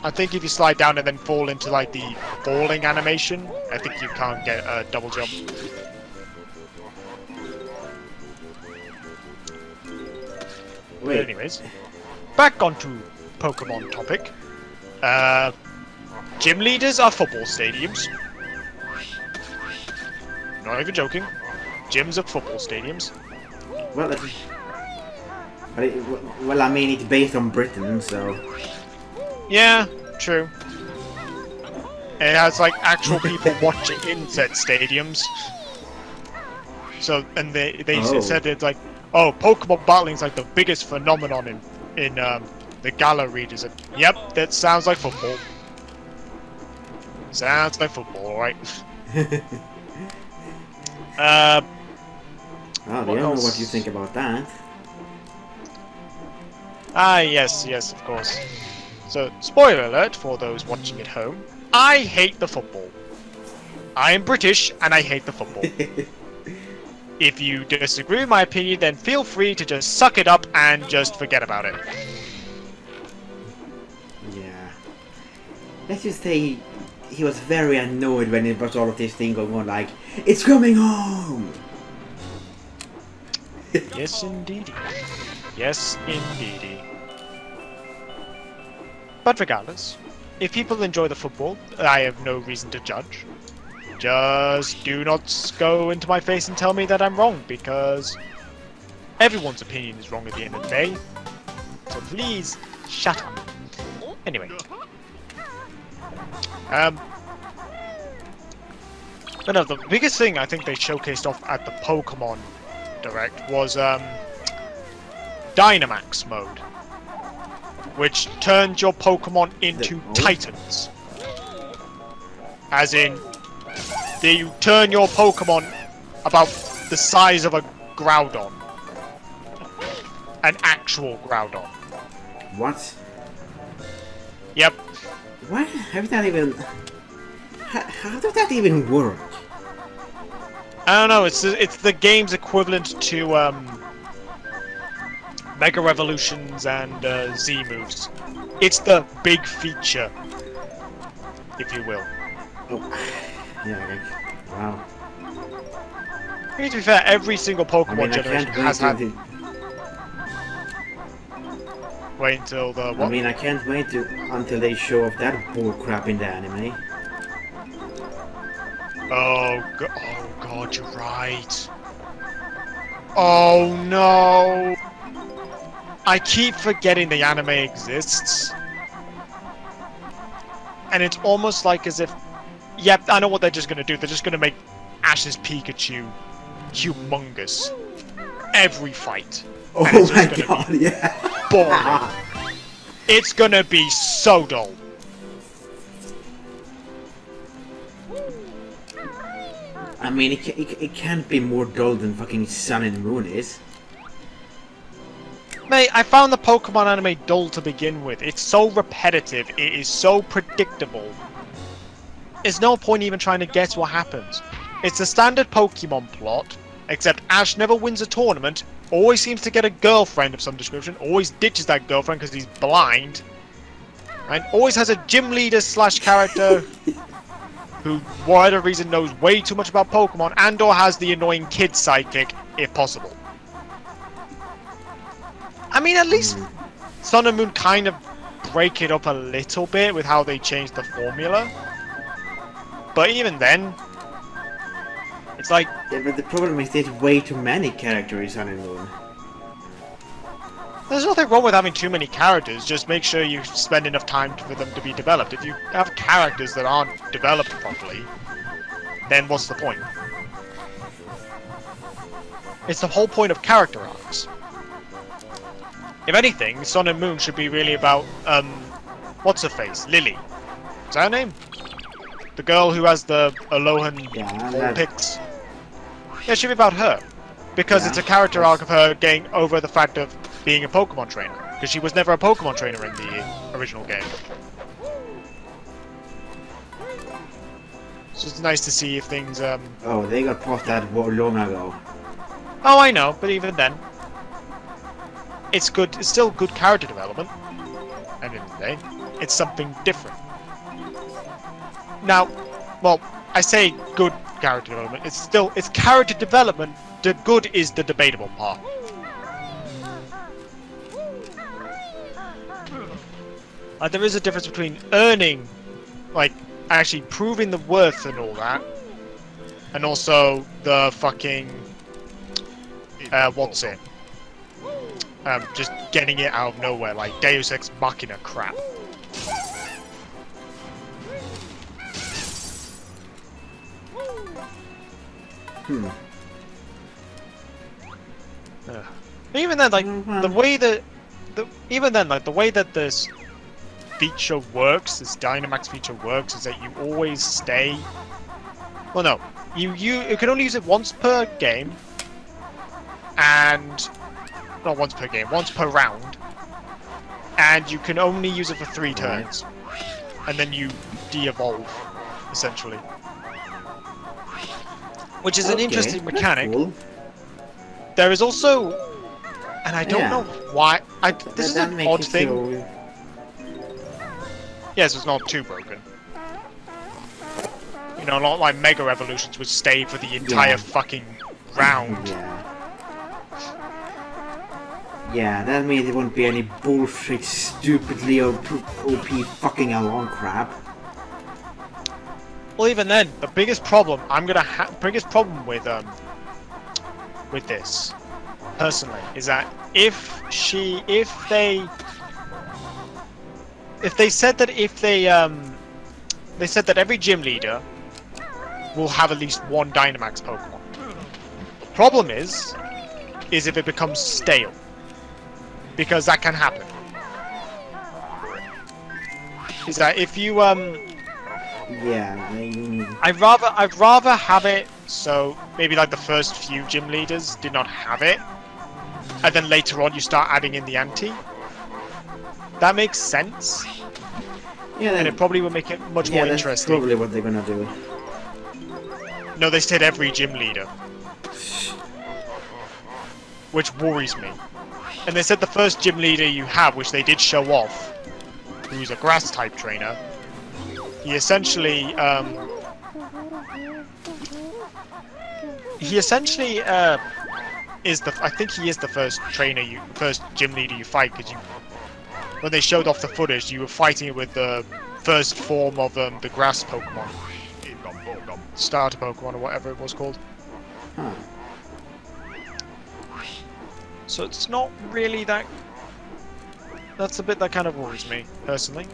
I think if you slide down and then fall into like the falling animation, I think you can't get a double jump. Wait. But anyways, back onto Pokemon topic. Gym leaders are football stadiums. Not even joking. Gyms are football stadiums. Well, I mean, it's based on Britain, so... Yeah, true. It has like actual people watching in said stadiums. So, and they said it's like, oh, Pokemon battling is like the biggest phenomenon in the gala readers. And, yep, that sounds like football. Sounds like football, alright. I don't know what you think about that. Ah, yes, of course. So, spoiler alert for those watching at home. I hate the football. I am British and I hate the football. If you disagree with my opinion, then feel free to just suck it up and just forget about it. Yeah. Let's just say he was very annoyed when it was all of this thing going on, like, it's coming home! Yes, indeedy. Yes, indeedy. But regardless, if people enjoy the football, I have no reason to judge. Just do not go into my face and tell me that I'm wrong, because everyone's opinion is wrong at the end of the day. So please, shut up. Anyway. But no, the biggest thing I think they showcased off at the Pokemon Direct was Dynamax mode, which turned your Pokemon into Titans. As in, you turn your Pokemon about the size of a Groudon. An actual Groudon. What? Yep. What? How did that even... How did that even work? I don't know, it's the game's equivalent to Mega Revolutions and Z moves. It's the big feature, if you will. Oh, yeah, okay. Wow. I mean, to be fair, every single Pokemon generation has had... Wait until the what? I mean, I can't wait until they show off that bull crap in the anime. Oh god, you're right. Oh no! I keep forgetting the anime exists. And it's almost like as if... Yep, I know what they're just gonna do. They're just gonna make Ash's Pikachu humongous. Every fight. Oh my god, yeah. Boring. It's gonna be so dull. I mean, it can't be more dull than fucking Sun and Moon is. Mate, I found the Pokemon anime dull to begin with. It's so repetitive, it is so predictable. There's no point even trying to guess what happens. It's a standard Pokemon plot, except Ash never wins a tournament, always seems to get a girlfriend of some description, always ditches that girlfriend because he's blind, and always has a gym leader slash character who, for whatever reason, knows way too much about Pokemon and or has the annoying kid sidekick, if possible. I mean, at least Sun and Moon kind of break it up a little bit with how they change the formula. But even then, it's like... Yeah, but the problem is there's way too many characters in Sun and Moon. There's nothing wrong with having too many characters, just make sure you spend enough time for them to be developed. If you have characters that aren't developed properly, then what's the point? It's the whole point of character arcs. If anything, Sun and Moon should be really about, what's her face? Lily. Is that her name? The girl who has the Alolan pics. Yeah, it should be about her. Because it's a character arc of her getting over the fact of being a Pokemon trainer. Because she was never a Pokemon trainer in the original game. So it's nice to see if things, Oh, they got past that long ago. Oh, I know, but even then. It's good, it's still good character development. At the end of the day, it's something different. Now, well, I say good character development, it's character development, the good is the debatable part. There is a difference between earning, like, actually proving the worth and all that, and also the fucking, what's it? Just getting it out of nowhere, like Deus Ex Machina crap. Even then, like the way that the way that this feature works, this Dynamax feature works, is that you always stay. Well, no, you can only use it once per game, and not once per game, once per round, and you can only use it for 3 turns, and then you de-evolve, essentially. Which is an interesting mechanic. Cool. There is also, and I don't know why, this is That an odd makes it thing. so- Yes, it's not too broken. You know, not like Mega Evolutions would stay for the entire fucking round. Yeah, that means there won't be any bullshit, stupidly OP fucking along crap. Well, even then, the biggest problem with this, personally, is that if they said that every gym leader will have at least one Dynamax Pokemon. The problem is if it becomes stale. Because that can happen. Is that if you I'd rather have it so maybe like the first few gym leaders did not have it, and then later on you start adding in the ante. That makes sense. Yeah, and it probably would make it much more interesting. That's probably what they're gonna do. No, they said every gym leader. Which worries me. And they said the first gym leader you have, which they did show off, who's a grass type trainer, he essentially is the, I think he is the first trainer first gym leader you fight, because when they showed off the footage, you were fighting it with the first form of the grass Pokemon. Starter Pokemon or whatever it was called. Huh. So it's not really that... That's the bit that kind of worries me, personally.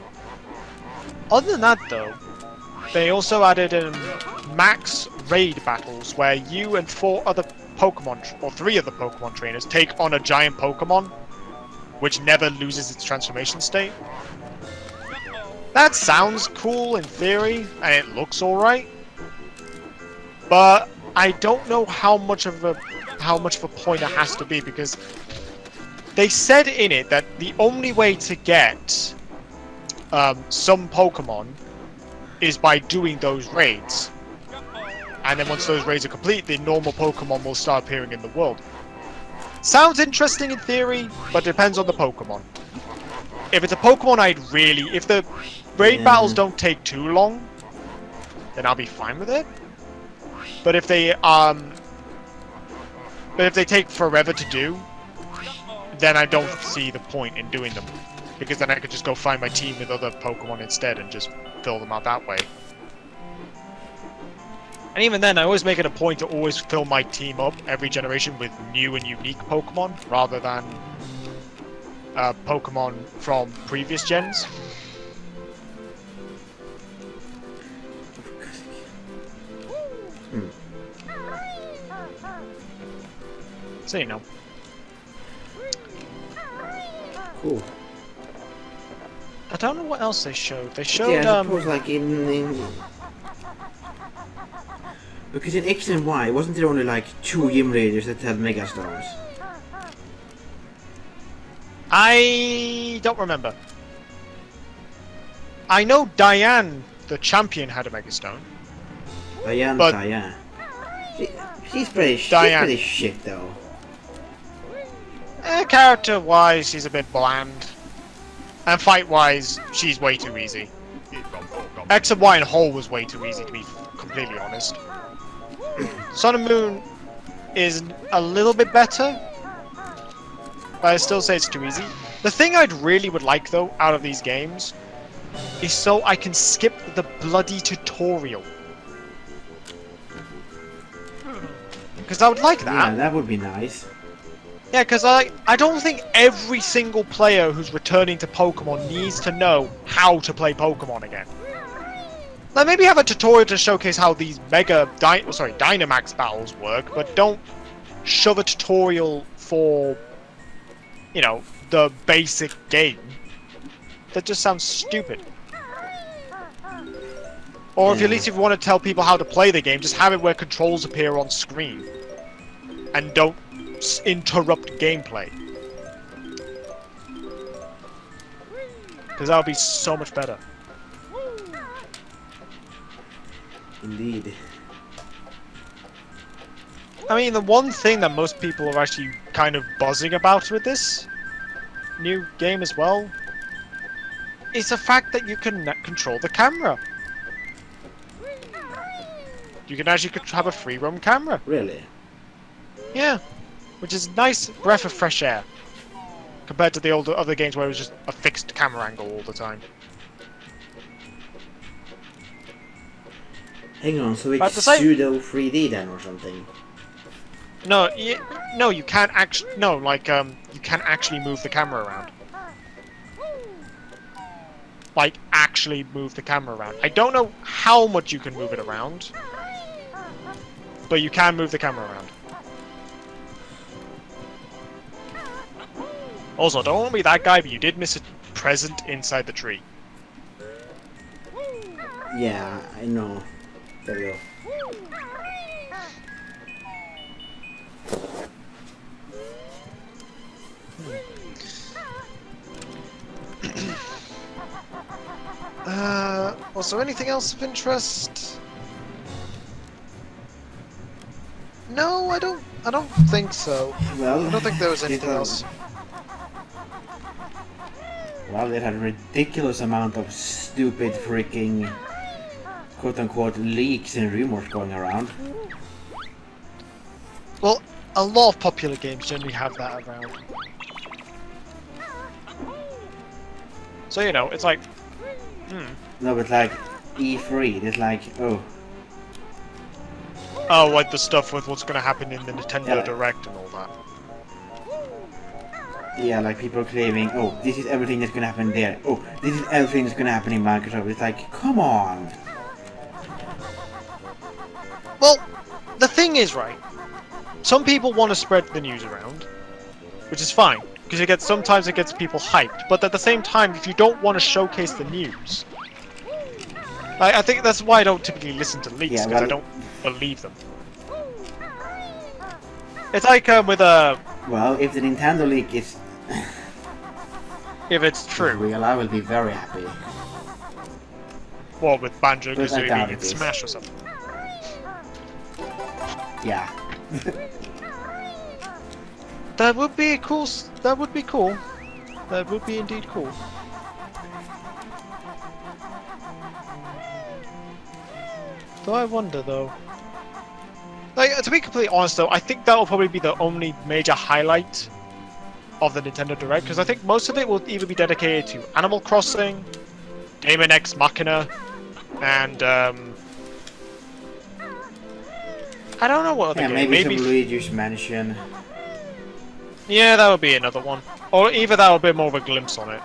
Other than that, though, they also added in max raid battles where you and 4 other Pokemon, or 3 other Pokemon trainers, take on a giant Pokemon, which never loses its transformation state. That sounds cool in theory, and it looks alright. But I don't know how much of a point it has to be, because they said in it that the only way to get some Pokemon is by doing those raids. And then once those raids are complete, the normal Pokemon will start appearing in the world. Sounds interesting in theory, but depends on the Pokemon. If it's a Pokemon if the raid battles don't take too long, then I'll be fine with it. But if they take forever to do, then I don't see the point in doing them. Because then I could just go find my team with other Pokemon instead and just fill them out that way. And even then, I always make it a point to always fill my team up every generation with new and unique Pokemon, rather than Pokemon from previous gens. So you know. Cool. I don't know what else they showed. They showed Yeah, I suppose like in because in X and Y wasn't there only like 2 gym leaders that had Mega Stones? I don't remember. I know Diane, the champion, had a Mega Stone. Diane. She's pretty shit though. Character-wise, she's a bit bland. And fight-wise, she's way too easy. X and Y and whole was way too easy, to be completely honest. Sun and Moon is a little bit better, but I still say it's too easy. The thing I'd really would like, though, out of these games, is so I can skip the bloody tutorial. Because I would like that. Yeah, that would be nice. Yeah, because I don't think every single player who's returning to Pokemon needs to know how to play Pokemon again. Like, maybe have a tutorial to showcase how these Dynamax battles work, but don't shove a tutorial for, you know, the basic game. That just sounds stupid. Or if at least if you want to tell people how to play the game, just have it where controls appear on screen. And don't interrupt gameplay. Because that would be so much better. Indeed. I mean, the one thing that most people are actually kind of buzzing about with this new game as well is the fact that you can control the camera. You can actually have a free roam camera. Really? Yeah. Which is a nice breath of fresh air. Compared to the other games where it was just a fixed camera angle all the time. Hang on, so it's pseudo 3D then or something? No, no, you can't actually. No, like you can't actually move the camera around. Like actually move the camera around. I don't know how much you can move it around, but you can move the camera around. Also, don't want to be that guy, but you did miss a present inside the tree. Yeah, I know. There we go. Was there anything else of interest? No, I don't think so. Well, I don't think there was anything else. Well, they had a ridiculous amount of stupid freaking quote-unquote leaks and rumors going around. Well, a lot of popular games generally have that around. So you know, it's like, No, but like E3, it's like, oh, oh, like the stuff with what's gonna happen in the Nintendo Yeah. Direct and all that. yeah, like people claiming, oh, this is everything that's gonna happen there. Oh, this is everything that's gonna happen in Microsoft. It's like, come on. Well, the thing is, right? Some people want to spread the news around, which is fine because sometimes it gets people hyped. But at the same time, if you don't want to showcase the news, I think that's why I don't typically listen to leaks Yeah, because I well- don't believe them. It's like with Well, if the Nintendo leak is if it's true, real, I will be very happy. well, with Banjo But I Kazoie doubt being in it is. Smash or something. Yeah. That would be cool. That would be cool. That would be indeed cool. Though I wonder, though. Like, to be completely honest, though, I think that will probably be the only major highlight of the Nintendo Direct, because I think most of it will either be dedicated to Animal Crossing, Daemon X Machina, and I don't know what other Yeah, game. maybe some Luigi's Mansion. Yeah, that would be another one. Or either that or a bit more of a glimpse on it.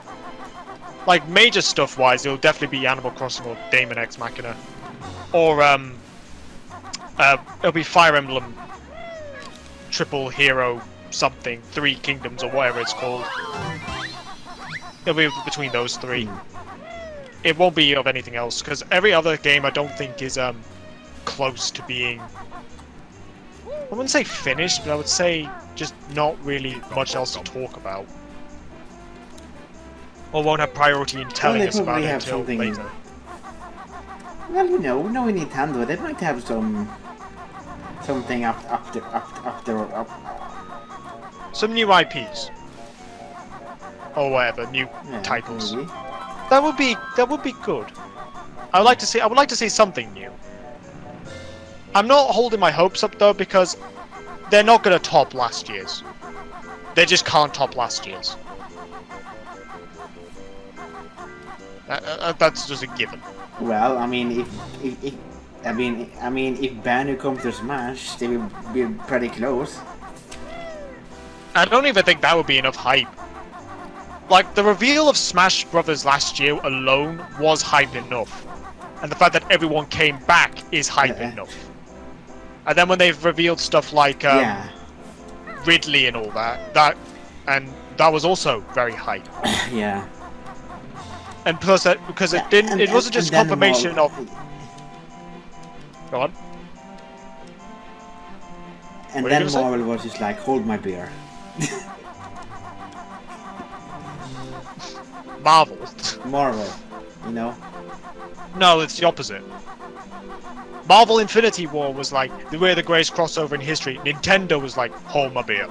Like, major stuff-wise, it'll definitely be Animal Crossing or Daemon X Machina. Or, it'll be Fire Emblem Triple Hero something, Three Kingdoms or whatever it's called. It'll be between those three. It won't be of anything else, because every other game I don't think is, close to being... I wouldn't say finished, but I would say just not really much else to talk about. Or won't have priority in telling they us about probably it have until something- later. Well, you know, knowing Nintendo, they might have something up there. Some new IPs. Or whatever, new Yeah, titles. maybe. That would be good. I would like to see something new. I'm not holding my hopes up though because they're not gonna top last year's. They just can't top last year's. That's just a given. Well, I mean, if Banjo comes to Smash, they will be pretty close. I don't even think that would be enough hype. Like, the reveal of Smash Brothers last year alone was hype enough. And the fact that everyone came back is hype enough. And then when they've revealed stuff like Yeah. Ridley and all that was also very hype. Yeah. And plus that, because it didn't, it wasn't just and then confirmation more- of... Go on. And What are you then gonna say? Marvel was just like, hold my beer. Marvel. Marvel, you know? No, it's the opposite. Marvel Infinity War was like, we're the greatest crossover in history. Nintendo was like, hold my beer.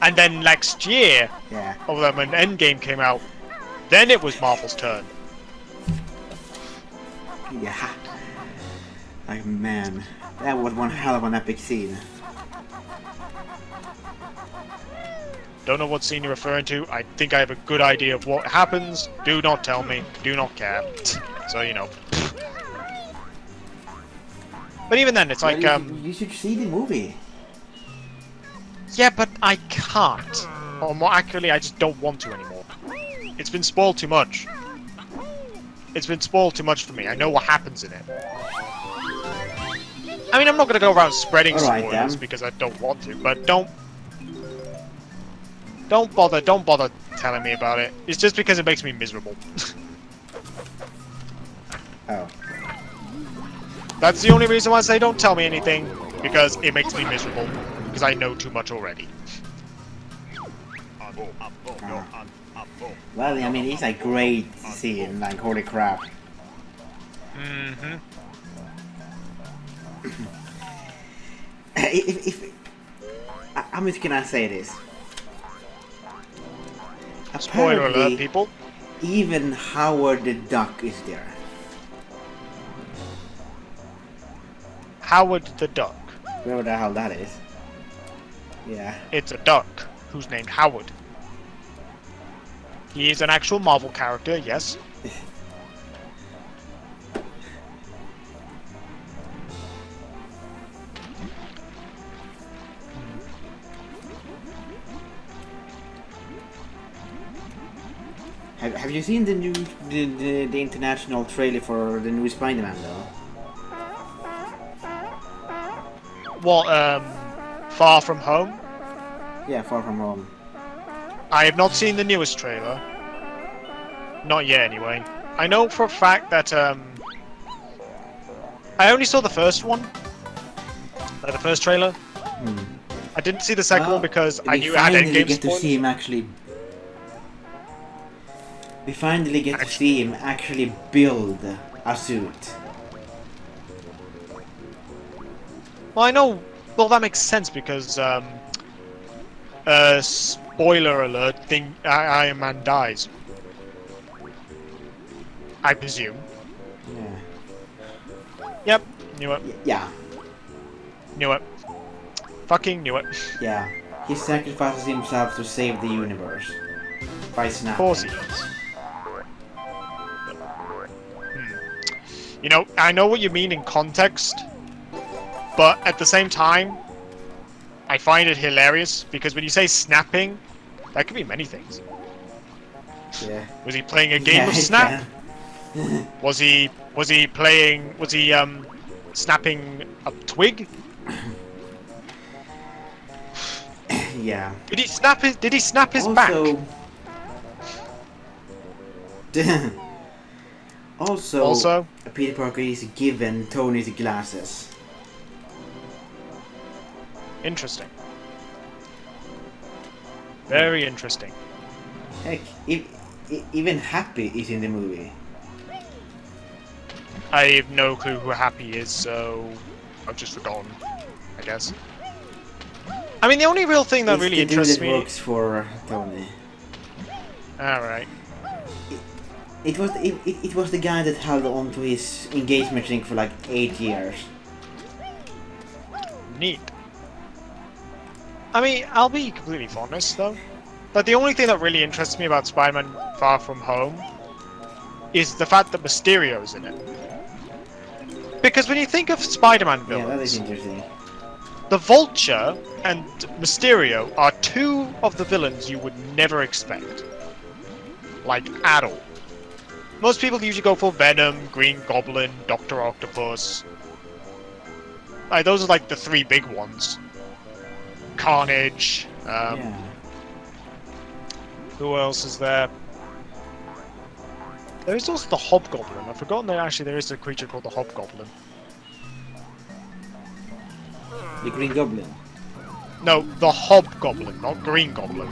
And then next year, Yeah. when Endgame came out, then it was Marvel's turn. Yeah. Like, man. That was one hell of an epic scene. Don't know what scene you're referring to. I think I have a good idea of what happens. Do not tell me. Do not care. So, you know. But even then, it's like, Well, you should see the movie. yeah, but I can't. Or more accurately, I just don't want to anymore. It's been spoiled too much. It's been spoiled too much for me. I know what happens in it. I mean, I'm not gonna go around spreading Alright, spoilers then. because I don't want to, but don't bother telling me about it. It's just because it makes me miserable. Oh. That's the only reason why I say don't tell me anything, because it makes me miserable, because I know too much already. Well, I mean, it's a great scene, like, holy crap. Mm-hmm. I'm just gonna say this. Spoiler alert, Apparently, people. even Howard the Duck is there. Howard the Duck. Whatever the hell that is. Yeah. It's a duck who's named Howard. He is an actual Marvel character, yes. Have you seen the new the international trailer for the new Spider-Man though? What, Far From Home? Yeah, Far From Home. I have not seen the newest trailer. Not yet, anyway. I know for a fact that, I only saw the first one. The first trailer. I didn't see the second one because I knew it had finally endgame get to see him actually. We finally get to see him actually build a suit. Well, I know. Well, that makes sense because, spoiler alert, Iron Man dies. I presume. Yeah. Yep, knew it. Yeah. Knew it. Fucking knew it. Yeah. He sacrifices himself to save the universe. By snapping. Of course he does. You know, I know what you mean in context, but at the same time, I find it hilarious because when you say snapping, that could be many things. Yeah. Was he playing a game of Snap? Was he snapping a twig? Yeah. Did he snap his back? Also, Peter Parker is given Tony's glasses. Interesting. Very interesting. Heck, even Happy is in the movie. I have no clue who Happy is, so I've just forgotten, I guess. I mean, the only real thing that really interests me... works for Tony. Alright. It was the guy that held on to his engagement ring for like 8 years. Neat. I mean, I'll be completely honest though. But the only thing that really interests me about Spider-Man Far From Home is the fact that Mysterio's in it. Because when you think of Spider-Man villains, yeah, that is interesting. The Vulture and Mysterio are two of the villains you would never expect. Like, at all. Most people usually go for Venom, Green Goblin, Dr. Octopus. Those are like the three big ones. Carnage. Yeah. Who else is there? There is also the Hobgoblin. I've forgotten that actually there is a creature called the Hobgoblin. The Green Goblin? No, the Hobgoblin, not Green Goblin.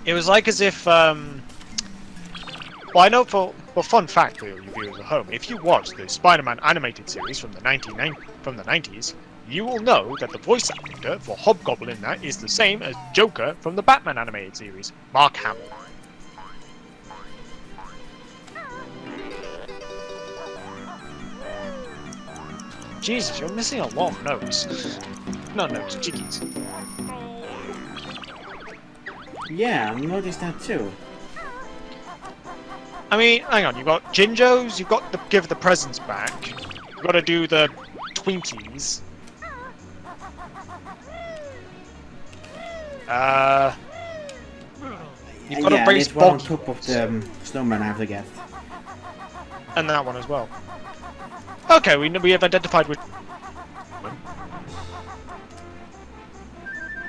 It was like as if, well, I know for fun fact for you viewers at home, if you watch the Spider-Man animated series from the 90s, you will know that the voice actor for Hobgoblin in that is the same as Joker from the Batman animated series, Mark Hamill. Jesus, you're missing a lot of notes. Not notes, jiggies. Yeah, I noticed that too. I mean, hang on, you've got Jinjos, you've got to give the presents back, you've got to do the Twinkies. You've got to raise one on Boggy. top of the snowman I have to get. And that one as well. Okay, we have identified which...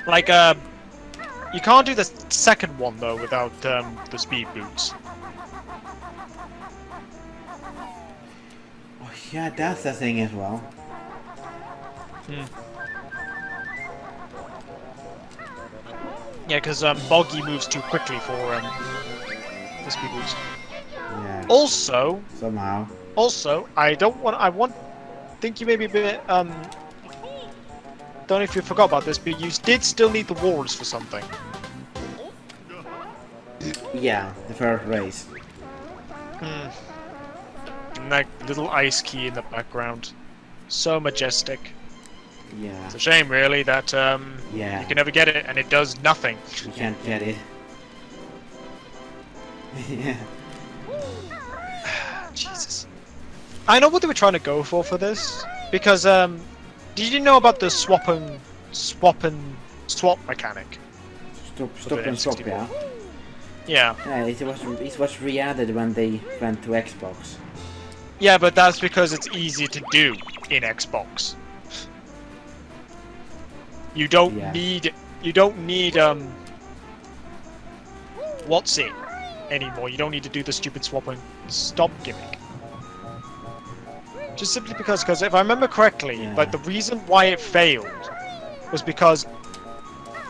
Like, you can't do the second one, though, without, the speed boots. Oh yeah, that's the thing as well. Yeah, because, Boggy moves too quickly for, the speed boots. Yeah. Also... Somehow. Also, think you may be a bit, don't know if you forgot about this, but you did still need the walls for something. Yeah, the first race. And that little ice key in the background. So majestic. Yeah. It's a shame, really, that Yeah. you can never get it, and it does nothing. You can't get it. Yeah. Jesus. I know what they were trying to go for this, because did you know about the swap mechanic? Stop and swap, yeah. Yeah. Yeah, it was re-added when they went to Xbox. Yeah, but that's because it's easy to do in Xbox. You don't need what's it anymore. You don't need to do the stupid swap and stop gimmick. Just simply because if I remember correctly, like the reason why it failed was because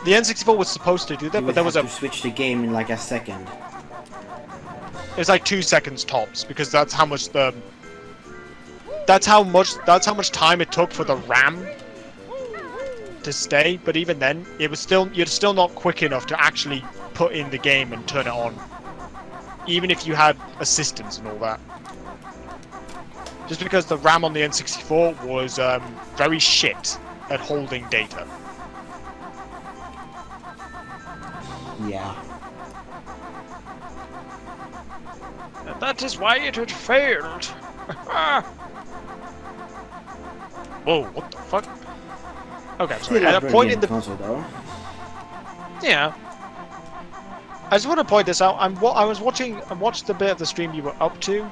the N64 was supposed to do that, but there was to switch the game in like a second. It was like 2 seconds tops, because that's how much that's how much time it took for the RAM to stay. But even then, you're still not quick enough to actually put in the game and turn it on, even if you had assistance and all that. Just because the RAM on the N64 was very shit at holding data. Yeah. And that is why it had failed. Whoa, what the fuck? Okay, I'm sorry. At a point in the console, though. Yeah. I just want to point this out. I watched the bit of the stream you were up to,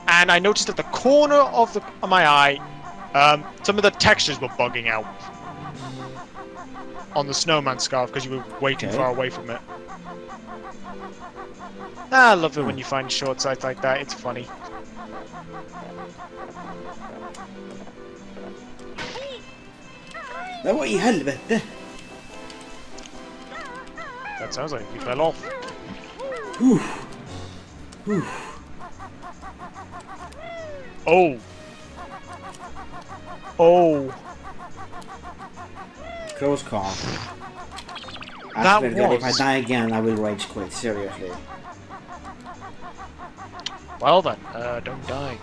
and I noticed at the corner of my eye, some of the textures were bugging out on the snowman scarf because you were way too far away from it. I love it when you find short sights like that. It's funny. Men vad i helvete? That sounds like you fell off. Oh. Oh. Close call. That swear to God, if I was- die again, I will rage quit. Seriously. Well then, don't die.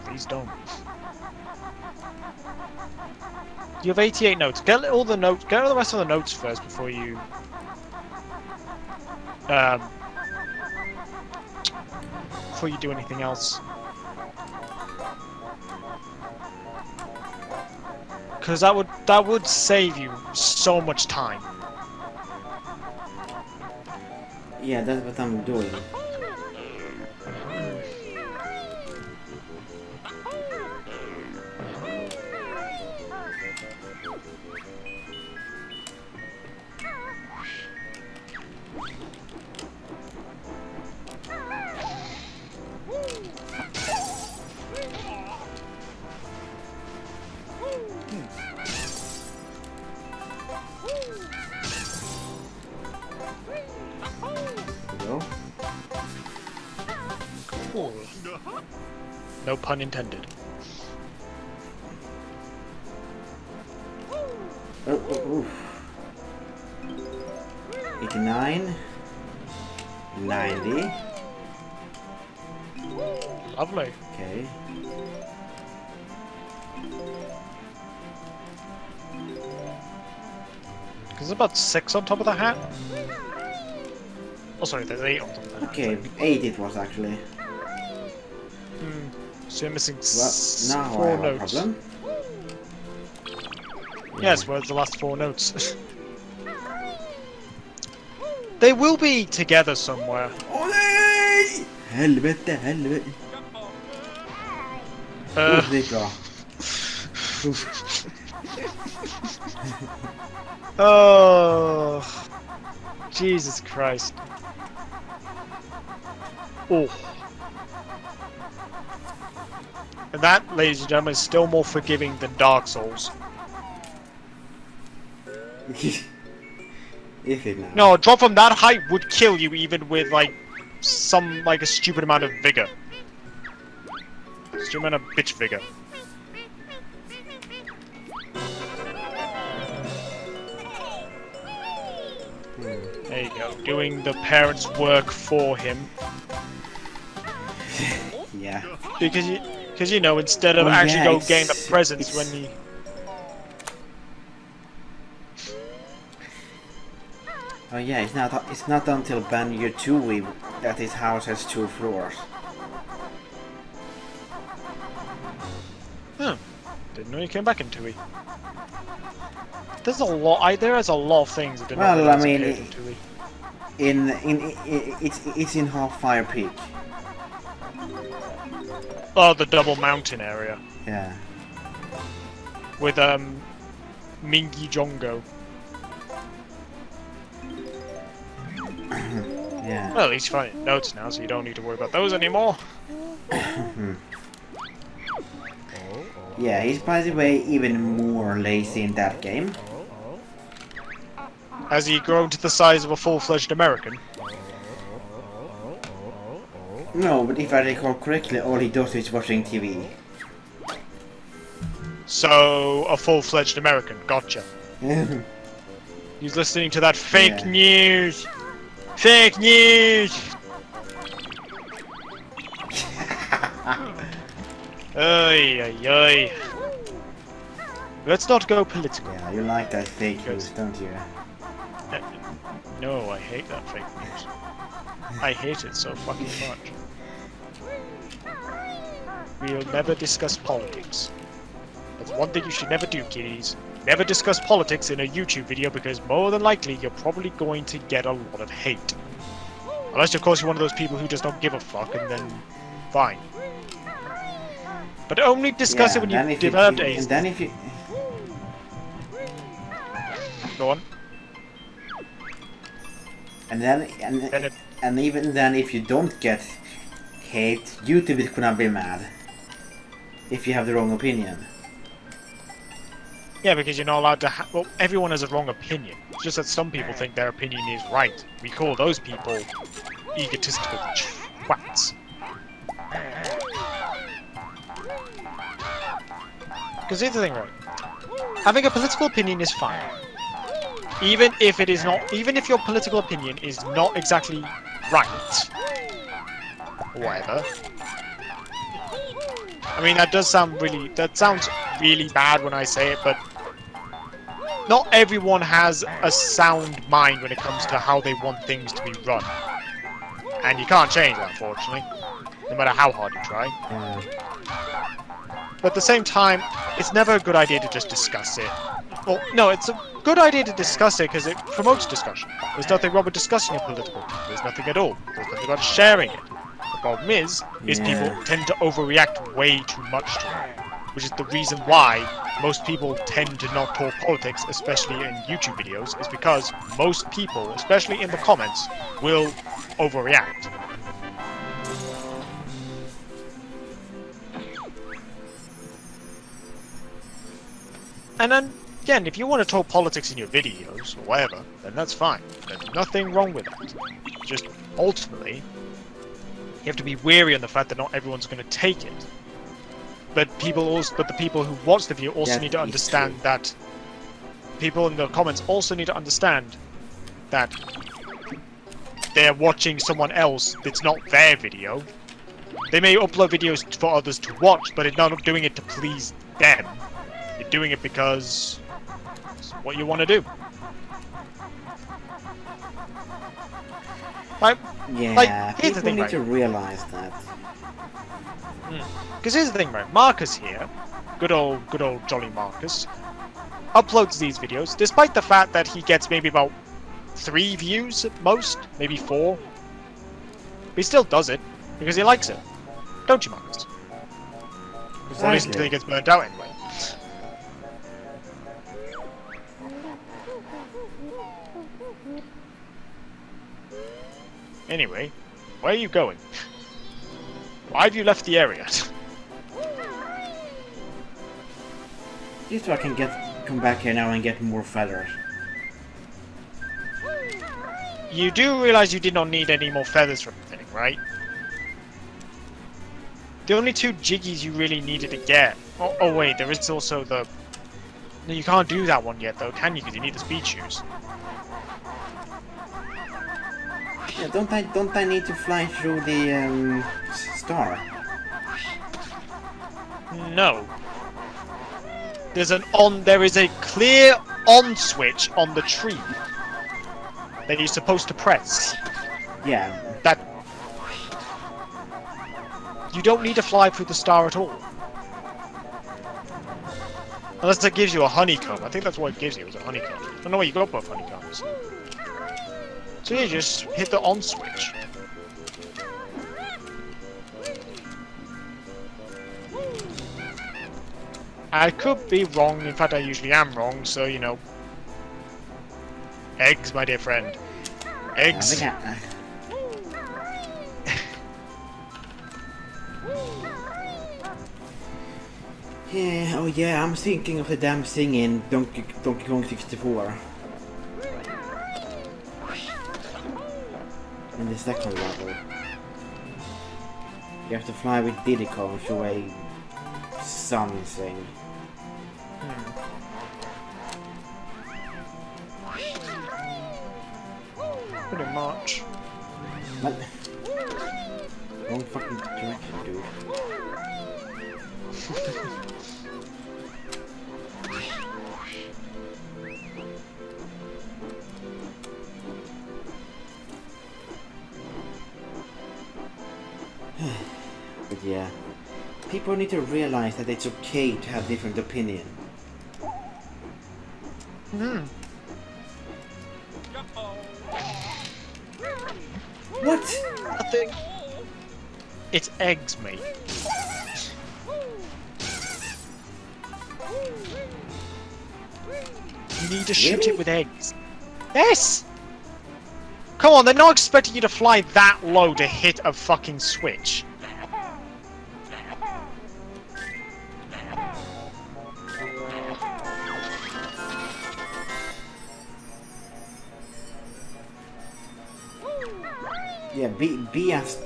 Please don't. You have 88 notes. Get all the notes. Get all the rest of the notes first before you. Before you do anything else. Because that would save you so much time. Yeah, that's what I'm doing. Cool. No pun intended. Oh. 89. 90. Lovely. Okay. There's about 6 on top of the hat. Oh, sorry, there's 8 on top of the hat. Okay, 8 it was actually. So you're missing Well, now I 4 have a notes. problem. Yes, where's the last 4 notes? They will be together somewhere. Åh nej! Helvete. Det gick bra. Oh, Jesus Christ. Oh. And that, ladies and gentlemen, is still more forgiving than Dark Souls. If it now. No, a drop from that height would kill you even with, like, a stupid amount of vigor. Stupid amount of bitch vigor. There you go, doing the parents' work for him. Yeah. Because you know, instead of Oh, actually yeah, go it's- getting the presents it's- when you... Oh yeah, it's not until Banjo 2 that his house has 2 floors. Didn't know you came back in 2E. There's a lot. There is a lot of things that did not Well, I realize mean, appeared in 2E. it's in Half Fire Peak. Oh, the double mountain area Yeah. with Mingi Jongo. Yeah. Well, at least you find notes now, so you don't need to worry about those anymore. Yeah, he's by the way even more lazy in that game. Has he grown to the size of a full-fledged American? No, but if I recall correctly, all he does is watching TV. So, a full-fledged American. Gotcha. He's listening to that fake news. Fake news! Oy, oy, oy. Let's not go political. Yeah, you like that fake news, don't you? No, I hate that fake news. I hate it so fucking much. We'll never discuss politics. That's one thing you should never do, kiddies. Never discuss politics in a YouTube video because more than likely you're probably going to get a lot of hate. Unless, of course, you're one of those people who just don't give a fuck, and then fine. But only discuss it when you've developed a... And then if you... Go on. And even then, if you don't get hate, YouTube is gonna be mad. If you have the wrong opinion. Yeah, because you're not allowed to well, everyone has a wrong opinion. It's just that some people think their opinion is right. We call those people egotistical twats. Because here's the thing, right? Having a political opinion is fine. Even if your political opinion is not exactly right, whatever. I mean, that sounds really bad when I say it, but not everyone has a sound mind when it comes to how they want things to be run. And you can't change that, unfortunately, no matter how hard you try. But at the same time, it's never a good idea to just discuss it. Well, no, it's a good idea to discuss it because it promotes discussion. There's nothing wrong with discussing a political thing. There's nothing at all. There's nothing about sharing it. The problem is people tend to overreact way too much to it. Which is the reason why most people tend to not talk politics, especially in YouTube videos, is because most people, especially in the comments, will overreact. And then, again, if you want to talk politics in your videos, or whatever, then that's fine. There's nothing wrong with that. Just, ultimately, you have to be wary on the fact that not everyone's going to take it. But the people who watch the video also need to understand that... People in the comments also need to understand that they're watching someone else that's not their video. They may upload videos for others to watch, but they're not doing it to please them. You're doing it because it's what you want to do. People need to realize that. Because here's the thing, right? Marcus here, good old jolly Marcus, uploads these videos, despite the fact that he gets maybe about 3 views at most, maybe 4. But he still does it because he likes it, don't you, Marcus? Or at least until he gets burnt out anyway. Anyway, where are you going? Why have you left the area? Just so I can come back here now and get more feathers. You do realize you did not need any more feathers from the thing, right? The only 2 jiggies you really needed to get... Oh wait, there is also the... No, you can't do that one yet though, can you? Because you need the speed shoes. Yeah, don't I need to fly through the star? No. There is a clear on switch on the tree. that you're supposed to press. Yeah. That you don't need to fly through the star at all. Unless it gives you a honeycomb. I think that's what it gives you, is a honeycomb. I don't know where you got both honeycombs. So you just hit the on switch. I could be wrong, in fact I usually am wrong, so you know. Eggs, my dear friend. Eggs. Yeah, oh yeah, I'm thinking of the damn thing in Donkey Kong 64. In the second level. You have to fly with Diddy Kong through a something. Pretty much. What? Wrong fucking direction, dude. But yeah, people need to realize that it's okay to have different opinion. What? Nothing. It's eggs, mate. You need to shoot it with eggs. Yes! Come on, they're not expecting you to fly that low to hit a fucking switch. Yeah, B has...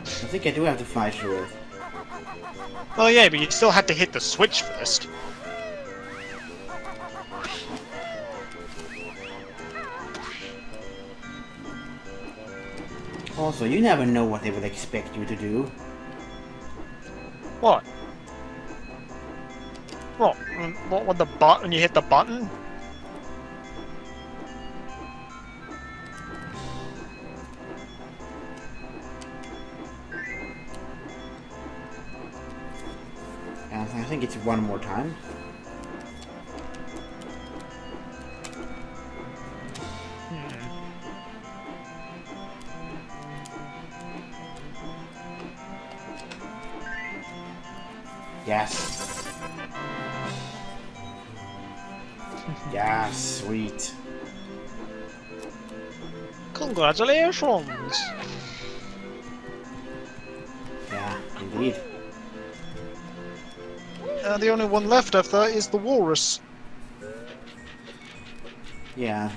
I think I do have to fly through it. Oh yeah, but you still had to hit the switch first. Also, you never know what they will expect you to do. What? What when the when you hit the button? I think it's one more time. Yes. Yes, sweet. Congratulations! Yeah, indeed. The only one left after is the walrus. Yeah.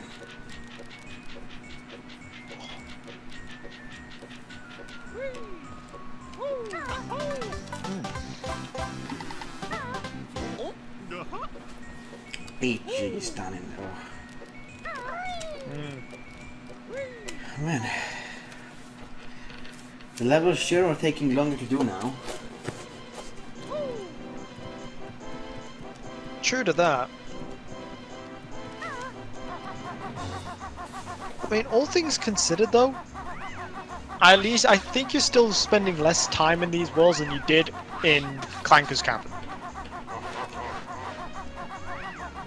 BG stunning. Man. The levels sure are taking longer to do now. True to that. I mean, all things considered though, at least I think you're still spending less time in these worlds than you did in Clanker's Cavern.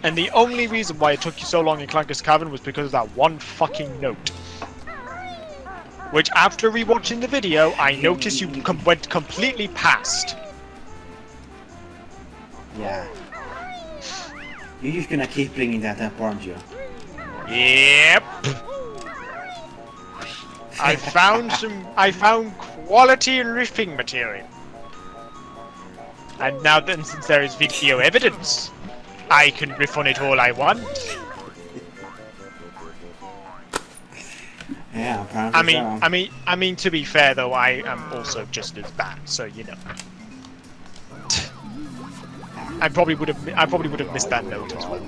And the only reason why it took you so long in Clanker's Cavern was because of that one fucking note. Which, after rewatching the video, I noticed you went completely past. Yeah. You're just gonna keep bringing that up, aren't you? Yep. I found quality riffing material. And now then, since there is video evidence, I can riff on it all I want. Yeah, apparently so. I mean, to be fair though, I am also just as bad, so you know. I probably would have missed that note as well.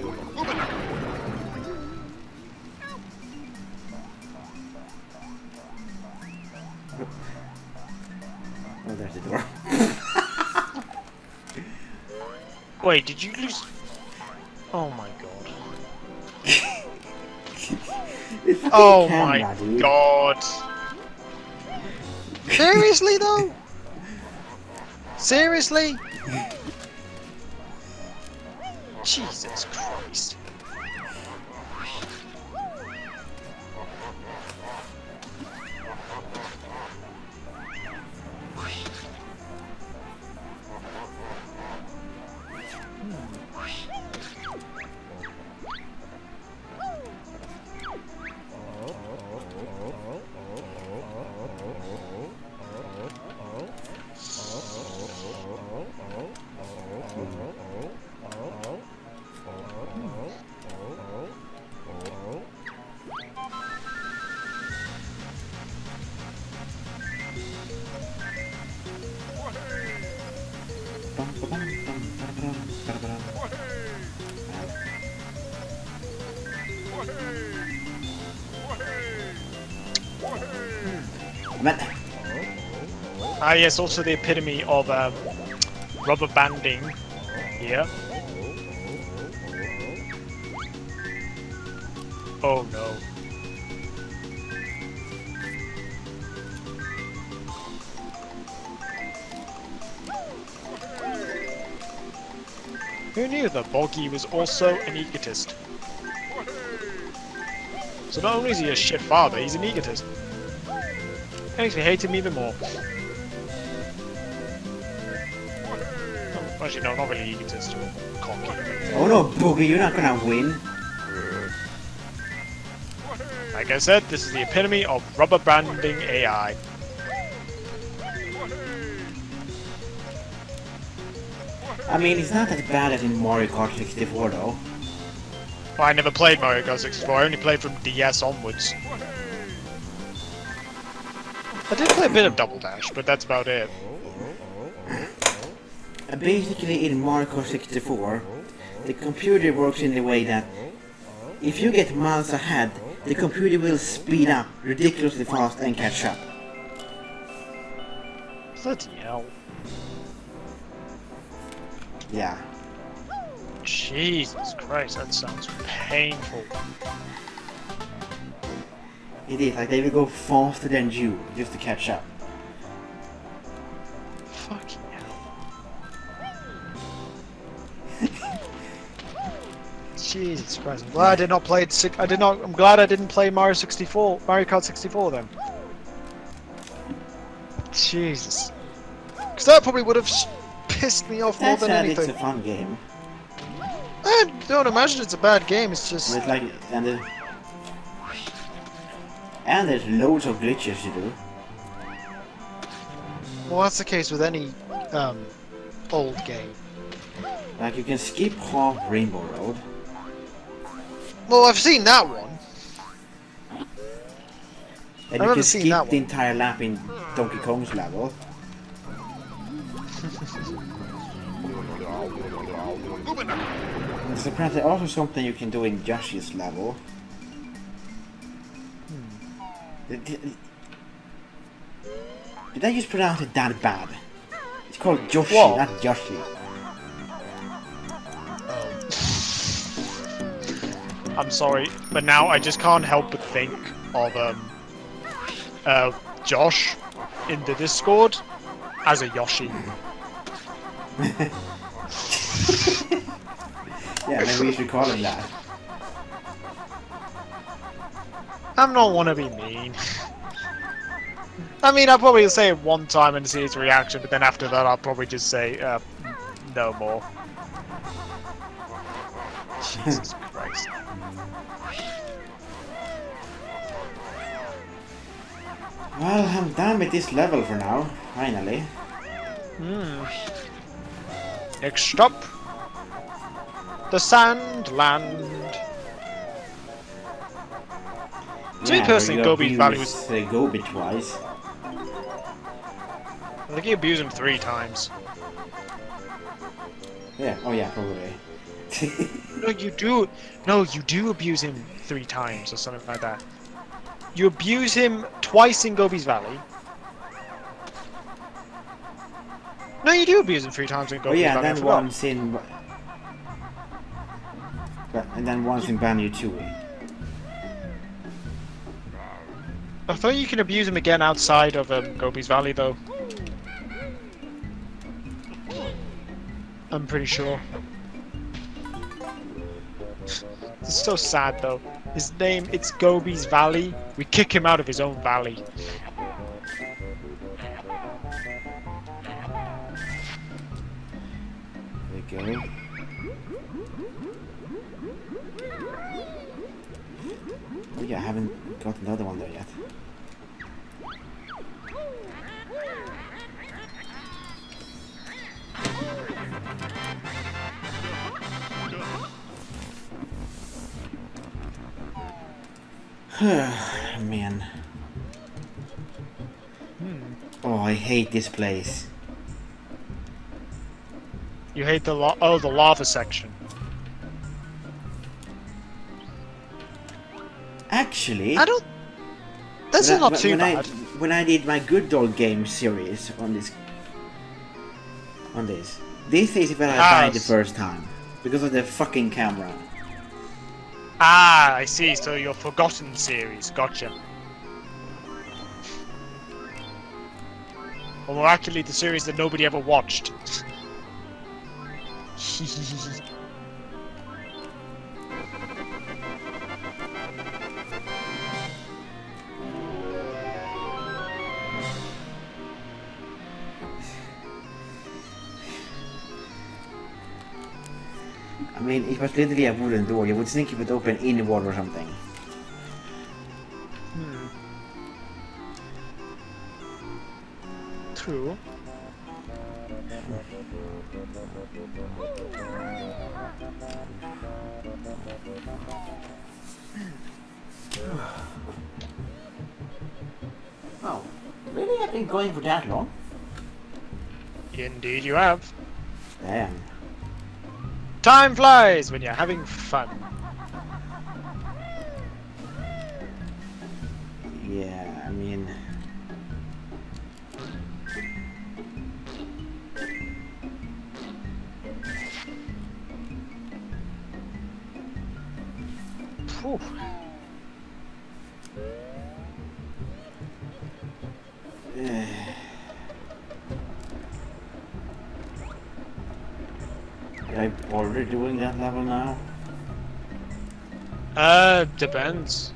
Oh, there's the door. Wait, did you lose? Oh my god. Oh camera, my dude. god. Seriously though? Seriously? Jesus Christ. Men, Ah yes, also the epitome of rubber banding here. Oh no. Who knew that Boggy was also an egotist? So not only is he a shit father, he's an egotist. That makes me hate him even more. Oh, actually, no, not really egotist. Cocky. oh no, Boogie, you're not gonna win. Like I said, this is the epitome of rubber banding AI. I mean, it's not as bad as in Mario Kart 64 though. Well, I never played Mario Kart 64, I only played from DS onwards. I did play a bit of Double Dash, but that's about it. Basically, in Mario Kart 64, the computer works in the way that if you get miles ahead, the computer will speed up ridiculously fast and catch up. Bloody hell. Yeah. Jesus Christ, that sounds painful. It is, like they will go faster than you just to catch up. Fucking hell. Jesus Christ. I'm glad I did not play it. I'm glad I didn't play Mario Kart 64 then. Jesus. Because that probably would have pissed me off more That's than sad, anything. it's a fun game. I don't imagine it's a bad game, it's just... It's like, and there's loads of glitches to do. Well, that's the case with any old game. Like you can skip half Rainbow Road. Well, I've seen that one. And you never can seen skip that the one. entire lap in Donkey Kong's level. There's apparently also something you can do in Yoshi's level. Did I just pronounce it that bad? It's called Yoshi, What? not Yoshi. I'm sorry, but now I just can't help but think of Josh in the Discord as a Yoshi. Yeah, maybe we should call him that. I'm not want to be mean. I mean, I'll probably say it one time and see his reaction, but then after that I'll probably just say, no more. Jesus Christ. Well, I'm done with this level for now, finally. Next stop, the Sandland. To me personally, Gobi's value was... Gobi twice. I think you abuse him 3 times. Yeah, oh yeah, probably. No, you do. No, you do abuse him 3 times or something like that. You abuse him twice in Gobi's Valley. No, you do abuse him 3 times in Oh Gobi's yeah, Valley. and then once in... And then once in Banjo Tooie. I thought you can abuse him again outside of Gobi's Valley, though. I'm pretty sure. It's so sad, though. His name, it's Gobi's Valley. We kick him out of his own valley. There we go. Oh yeah, I haven't got another one there yet. Man. Oh, I hate this place. You hate the the lava section. Actually, I don't. That's not too bad. When I did my Good Dog game series on this, this is where I died the first time because of the fucking camera. Ah, I see. So your Forgotten series, gotcha. Or actually, the series that nobody ever watched. I mean, it was literally a wooden door. You would think it would open inward or something. True. Oh, really? I've been going for that long? Indeed, you have. Damn. Time flies when you're having fun. Yeah, I mean... Whew. Am I already doing that level now? Depends.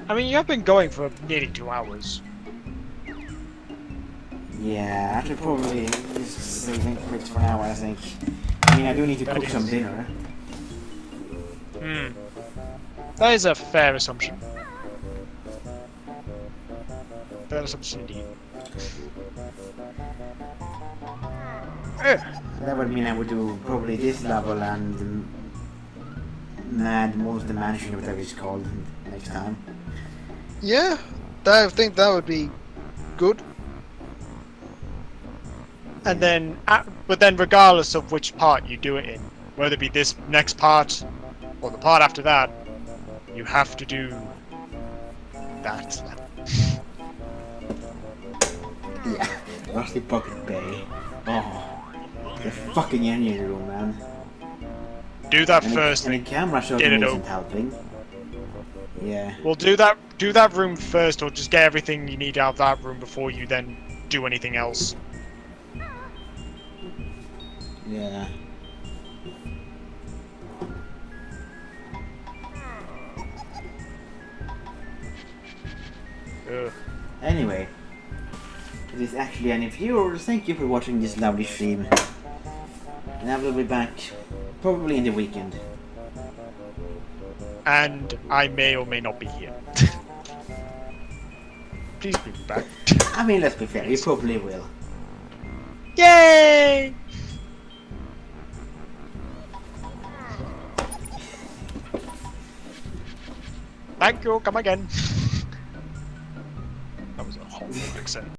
I mean, you have been going for nearly 2 hours. Yeah, I should probably just saving quits for now, I think. I mean, I do need to cook some dinner. That is a fair assumption. Fair assumption indeed. That would mean I would do probably this level and Mad Monster Mansion, whatever it's called, next time. Yeah, I think that would be good. And then, but then regardless of which part you do it in, whether it be this next part or the part after that, you have to do that. Yeah, Rusty Pocket Bay. Oh, the fucking engine room, man. Do that And first. the camera shot get it isn't open. helping. Yeah. Well, do that room first, or just get everything you need out of that room before you then do anything else. Yeah. Ugh. Anyway, if there's actually any viewers, thank you for watching this lovely stream. And I will be back probably in the weekend. And I may or may not be here. Please be back. I mean, let's be fair, you probably will. Yay! Thank you, come again. That was a horrible accent.